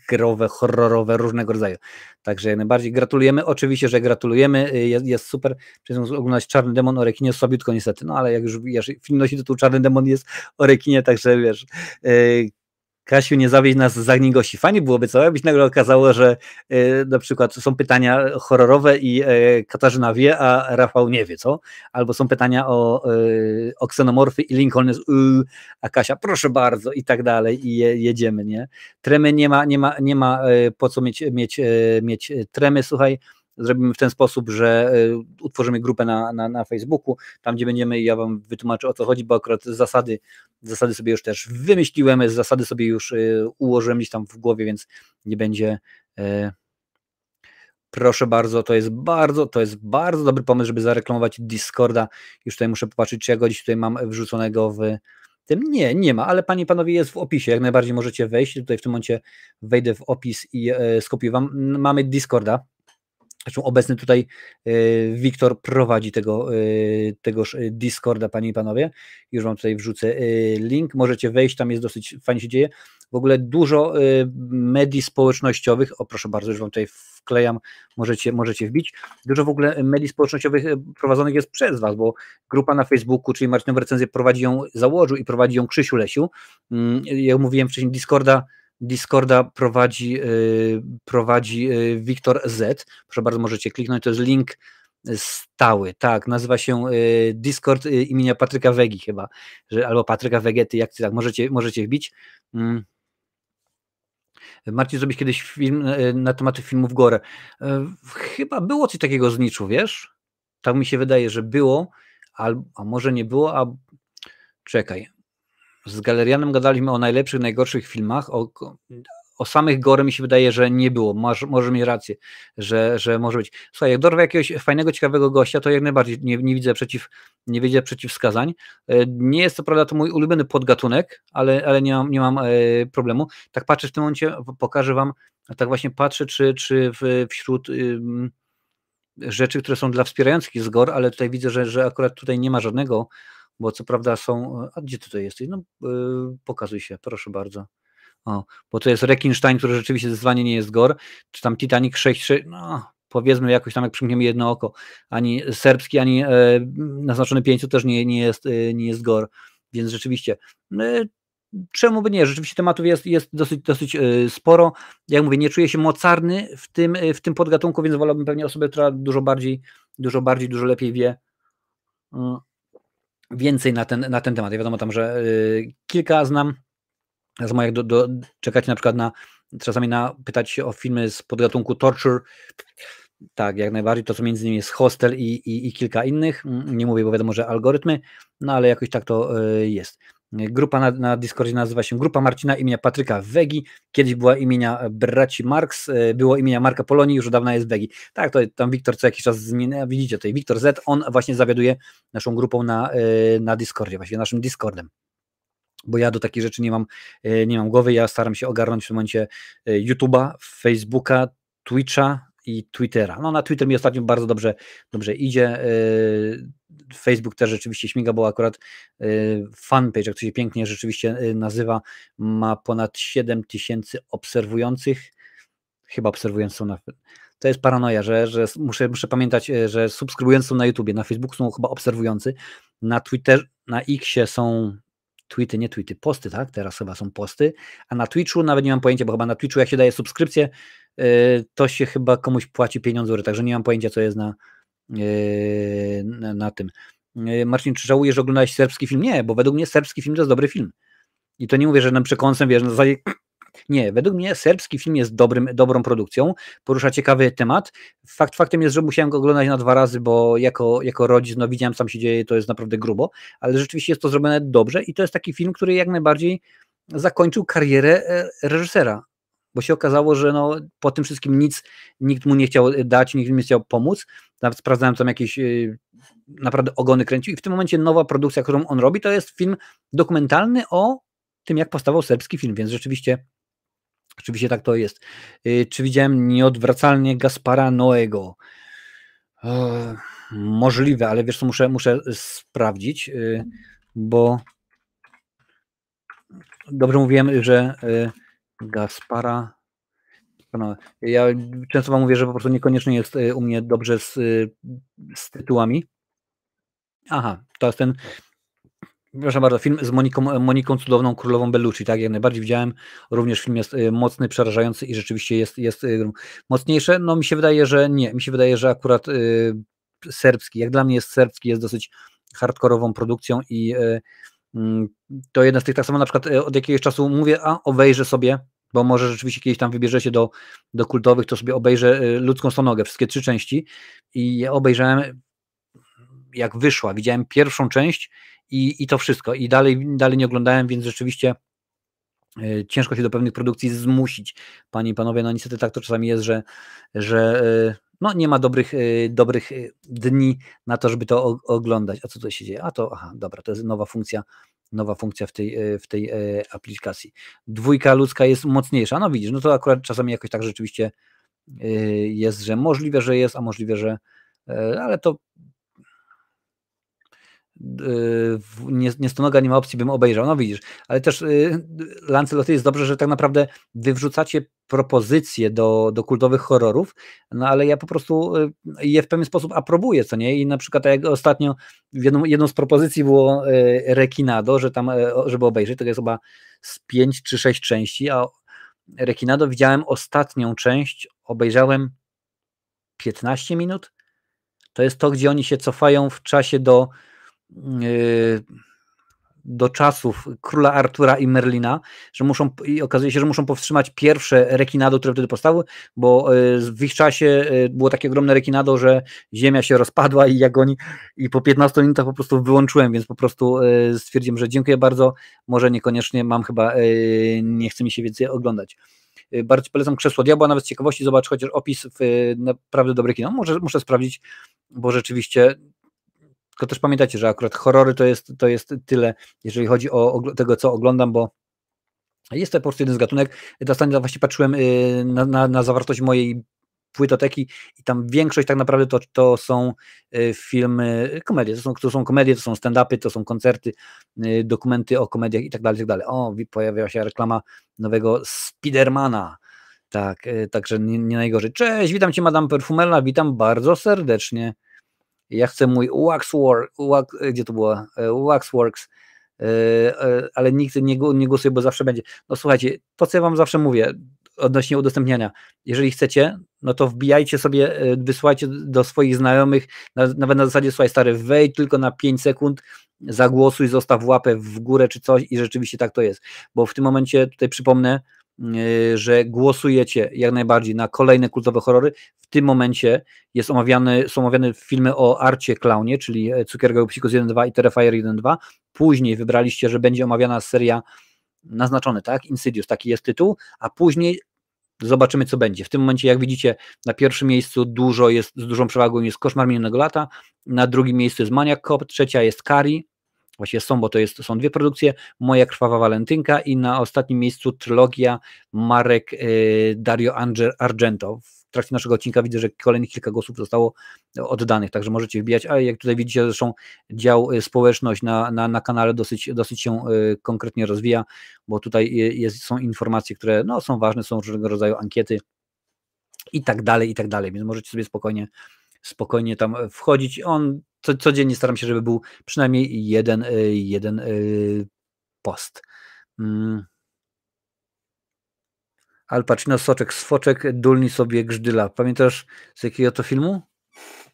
growe, horrorowe, różnego rodzaju. Także jak najbardziej gratulujemy, oczywiście, że gratulujemy, jest super. Przecież oglądać Czarny Demon o rekinie słabiutko niestety, no ale jak już wiesz, film nosi tytuł Czarny Demon, jest o rekinie, także wiesz, Kasiu, nie zawieź nas za gości. Fajnie byłoby, co? Jakbyś nagle okazało, że na przykład są pytania horrorowe i Katarzyna wie, a Rafał nie wie, co? Albo są pytania o ksenomorfy i Lincoln jest a Kasia, proszę bardzo, i tak dalej, i jedziemy, nie? Tremy nie ma po co mieć tremy, słuchaj. Zrobimy w ten sposób, że utworzymy grupę na Facebooku, tam gdzie będziemy, ja wam wytłumaczę, o co chodzi, bo akurat zasady sobie już też wymyśliłem, zasady sobie już ułożyłem gdzieś tam w głowie, więc nie będzie. Proszę bardzo, to jest bardzo dobry pomysł, żeby zareklamować Discorda. Już tutaj muszę popatrzeć, czy ja go dziś tutaj mam wrzuconego w tym. Nie ma, ale panie i panowie, jest w opisie, jak najbardziej możecie wejść. Tutaj w tym momencie wejdę w opis i skopiuję wam. Mamy Discorda. Zresztą obecny tutaj Wiktor prowadzi tegoż Discorda, panie i panowie. Już wam tutaj wrzucę link, możecie wejść, tam jest dosyć fajnie się dzieje. W ogóle dużo medii społecznościowych, o proszę bardzo, już wam tutaj wklejam, możecie wbić. Dużo w ogóle medii społecznościowych prowadzonych jest przez was, bo grupa na Facebooku, czyli Marcinowe Recenzje założył i prowadzi ją Krzysiu Lesiu. Jak mówiłem wcześniej, Discorda prowadzi Wiktor Z. Proszę bardzo, możecie kliknąć, to jest link stały, tak, nazywa się Discord imienia Patryka Wegi chyba, albo Patryka Wegety, jak tak, możecie wbić. Marcin, zrobić kiedyś film na tematy filmów gore. Chyba było coś takiego z Niczu, wiesz? Tak mi się wydaje, że było, a może nie było, a czekaj. Z Galerianem gadaliśmy o najlepszych, najgorszych filmach, o samych gore mi się wydaje, że nie było. Może mieć rację, że może być. Słuchaj, jak dorwę jakiegoś fajnego, ciekawego gościa, to jak najbardziej nie widzę przeciwwskazań. Nie jest to prawda to mój ulubiony podgatunek, ale nie mam problemu. Tak patrzę w tym momencie, pokażę wam, tak właśnie patrzę, czy wśród rzeczy, które są dla wspierających jest gore, ale tutaj widzę, że akurat tutaj nie ma żadnego, bo co prawda są. A gdzie tutaj jesteś? No, pokazuj się, proszę bardzo. O, bo to jest Rekinstein, który rzeczywiście zdecydowanie nie jest gore, czy tam Titanic 6, no powiedzmy jakoś tam jak przymkniemy jedno oko, ani serbski, ani naznaczony 5 też nie jest gore, więc rzeczywiście czemu by nie, rzeczywiście tematów jest dosyć sporo, jak mówię, nie czuję się mocarny w tym podgatunku, więc wolałbym pewnie osobę, która dużo lepiej wie więcej na ten temat. Ja wiadomo tam, że kilka znam, jak czekać na przykład czasami pytać się o filmy z podgatunku torture, tak, jak najbardziej, to co między innymi jest Hostel i kilka innych, nie mówię, bo wiadomo, że algorytmy, no ale jakoś tak to jest. Grupa na Discordzie nazywa się Grupa Marcina imienia Patryka Wegi, kiedyś była imienia braci Marx, było imienia Marka Polonii, już od dawna jest Wegi. Tak, to tam Wiktor co jakiś czas zmienia, widzicie tutaj, Wiktor Z, on właśnie zawiaduje naszą grupą na Discordzie, właściwie naszym Discordem. bo ja do takich rzeczy nie mam głowy, ja staram się ogarnąć w tym momencie YouTube'a, Facebooka, Twitcha i Twittera. No na Twitter mi ostatnio bardzo dobrze idzie, Facebook też rzeczywiście śmiga, bo akurat fanpage, jak to się pięknie rzeczywiście nazywa, ma ponad 7000 obserwujących, chyba obserwujących są to jest paranoja, że muszę pamiętać, że subskrybujący są na YouTubie, na Facebooku są chyba obserwujący, na Twitter, na Xie są posty, tak? Teraz chyba są posty, a na Twitchu nawet nie mam pojęcia, bo chyba na Twitchu jak się daje subskrypcję, to się chyba komuś płaci pieniądze, także nie mam pojęcia, co jest na tym. Marcin, czy żałujesz, że oglądałeś serbski film? Nie, bo według mnie serbski film to jest dobry film. I to nie mówię, że na przekąsem, wiesz, na zasadzie... Nie, według mnie serbski film jest dobrą produkcją, porusza ciekawy temat. Faktem jest, że musiałem go oglądać na 2 razy, bo jako rodzic, no widziałem, co tam się dzieje, to jest naprawdę grubo, ale rzeczywiście jest to zrobione dobrze i to jest taki film, który jak najbardziej zakończył karierę reżysera, bo się okazało, że no, po tym wszystkim nikt mu nie chciał dać, nikt mu nie chciał pomóc, nawet sprawdzałem tam jakieś naprawdę ogony kręcił i w tym momencie nowa produkcja, którą on robi, to jest film dokumentalny o tym, jak powstawał serbski film, więc rzeczywiście tak to jest. Czy widziałem Nieodwracalnie Gaspara Noego? Możliwe, ale wiesz co, muszę sprawdzić, bo dobrze mówiłem, że Gaspara... No, ja często wam mówię, że po prostu niekoniecznie jest u mnie dobrze z tytułami. Aha, to jest ten... Proszę bardzo, film z Moniką Cudowną, Królową Bellucci, tak, jak najbardziej widziałem, również film jest mocny, przerażający i rzeczywiście jest mocniejsze, no mi się wydaje, że nie, mi się wydaje, że akurat serbski, jak dla mnie jest serbski, jest dosyć hardkorową produkcją i to jedna z tych, tak samo na przykład od jakiegoś czasu mówię, obejrzę sobie, bo może rzeczywiście kiedyś tam wybierze się do kultowych, to sobie obejrzę Ludzką Stonogę, wszystkie 3 części i ja obejrzałem jak wyszła, widziałem pierwszą część i to wszystko. I dalej nie oglądałem, więc rzeczywiście ciężko się do pewnych produkcji zmusić. Panie i panowie, no niestety tak to czasami jest, że no nie ma dobrych dni na to, żeby to oglądać. A co to się dzieje? Aha, dobra, to jest nowa funkcja w tej aplikacji. 2 ludzka jest mocniejsza. No widzisz, no to akurat czasami jakoś tak rzeczywiście jest, że możliwe, że jest, a możliwe, że ale to nie Stonoga, nie ma opcji, bym obejrzał, no widzisz, ale też Lanceloty jest dobrze, że tak naprawdę wy wrzucacie propozycje do kultowych horrorów, no ale ja po prostu je w pewien sposób aprobuję, co nie, i na przykład tak jak ostatnio jedną z propozycji było Rekinado, że tam, żeby obejrzeć, to jest chyba z 5 czy 6 części, a Rekinado widziałem ostatnią część, obejrzałem 15 minut, to jest to, gdzie oni się cofają w czasie do czasów króla Artura i Merlina, i okazuje się, że muszą powstrzymać pierwsze rekinado, które wtedy powstały, bo w ich czasie było takie ogromne rekinado, że ziemia się rozpadła i po 15 minutach po prostu wyłączyłem, więc po prostu stwierdziłem, że dziękuję bardzo, może niekoniecznie nie chce mi się więcej oglądać. Bardzo polecam Krzesło Diabła, nawet z ciekawości zobacz chociaż opis w naprawdę dobre kino. Muszę sprawdzić, bo rzeczywiście. Tylko też pamiętajcie, że akurat horrory to jest tyle, jeżeli chodzi o tego, co oglądam, bo jest to po prostu jeden z gatunek. Ostatnio właśnie patrzyłem na zawartość mojej płytoteki i tam większość tak naprawdę to są filmy, komedie, to są komedie, to są stand-upy, to są koncerty, dokumenty o komediach i tak dalej, i tak dalej. O, pojawiła się reklama nowego Spidermana. Tak, także nie najgorzej. Cześć, witam Cię, Madame Perfumella, witam bardzo serdecznie. Ja chcę mój gdzie to było? Waxworks, ale nikt nie głosuje, bo zawsze będzie. No słuchajcie, to co ja wam zawsze mówię odnośnie udostępniania. Jeżeli chcecie, no to wbijajcie sobie, wysyłajcie do swoich znajomych, nawet na zasadzie, słuchaj stary, wejdź tylko na 5 sekund, zagłosuj, zostaw łapę w górę czy coś i rzeczywiście tak to jest. Bo w tym momencie tutaj przypomnę, że głosujecie jak najbardziej na kolejne kultowe horrory. W tym momencie są omawiane filmy o Arcie Clownie, czyli Cukierka Psikus 1-2 i Terrifier 1-2. Później wybraliście, że będzie omawiana seria naznaczony, tak? Insidious, taki jest tytuł, a później zobaczymy, co będzie. W tym momencie, jak widzicie, na pierwszym miejscu z dużą przewagą jest Koszmar Minionego Lata, na drugim miejscu jest Maniac Cop, trzecia jest Carrie, właściwie są, bo są 2 produkcje, Moja krwawa walentynka i na ostatnim miejscu trylogia marek Dario Argento. W trakcie naszego odcinka widzę, że kolejnych kilka głosów zostało oddanych, także możecie wbijać, a jak tutaj widzicie, zresztą dział społeczność na kanale dosyć się konkretnie rozwija, bo tutaj są informacje, które no, są ważne, są różnego rodzaju ankiety i tak dalej, więc możecie sobie spokojnie tam wchodzić. Codziennie staram się, żeby był przynajmniej jeden post. Al Pacino, soczek z foczek, dulni sobie grzdyla. Pamiętasz z jakiego to filmu?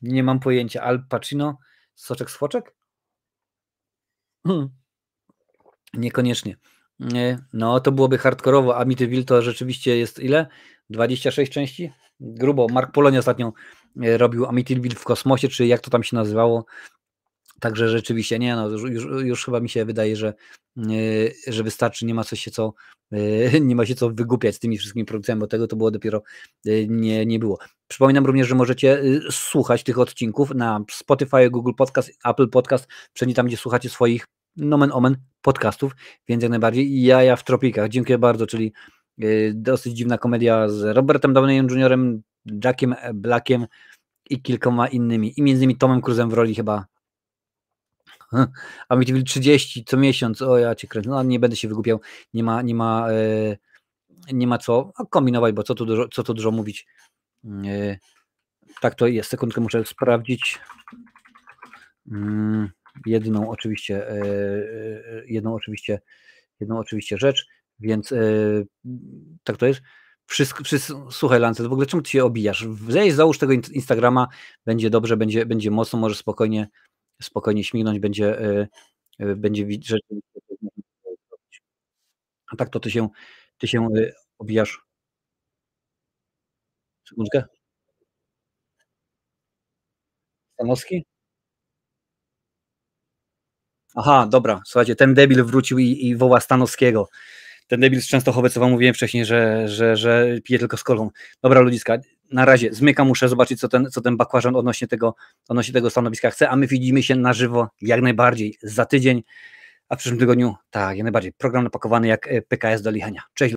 Nie mam pojęcia. Al Pacino, soczek z foczek? Niekoniecznie. No to byłoby hardkorowo. Amityville to rzeczywiście jest ile? 26 części? Grubo. Mark Polonia ostatnio robił Amityville w kosmosie, czy jak to tam się nazywało. Także rzeczywiście nie, no już chyba mi się wydaje, że wystarczy, nie ma się co wygłupiać z tymi wszystkimi produkcjami, bo tego to było dopiero nie było. Przypominam również, że możecie słuchać tych odcinków na Spotify, Google Podcast, Apple Podcast, wszędzie tam, gdzie słuchacie swoich nomen omen podcastów, więc jak najbardziej Jaja w tropikach. Dziękuję bardzo, czyli dosyć dziwna komedia z Robertem Downeyem Jr., Jackiem Blackiem i kilkoma innymi, i między innymi Tomem Cruise'em w roli chyba Amityville 30 co miesiąc, o ja cię kręcę, no nie będę się wygłupiał, nie ma co kombinować, bo co tu dużo mówić. Tak to jest, sekundkę muszę sprawdzić. Jedną oczywiście rzecz, więc tak to jest. Słuchaj, Lancet, w ogóle czemu ty się obijasz? Załóż tego Instagrama, będzie dobrze, będzie mocno, może spokojnie śmignąć, będzie rzeczywiście. A tak to ty się obijasz. Sekundkę. Stanowski? Aha, dobra, słuchajcie, ten debil wrócił i woła Stanowskiego. Ten debil z Częstochowy, co wam mówiłem wcześniej, że pije tylko z kolą. Dobra, ludziska, na razie zmykam, muszę zobaczyć, co ten bakłażan odnośnie tego stanowiska chce, a my widzimy się na żywo jak najbardziej za tydzień, a w przyszłym tygodniu, tak, jak najbardziej, program napakowany jak PKS do lichenia. Cześć.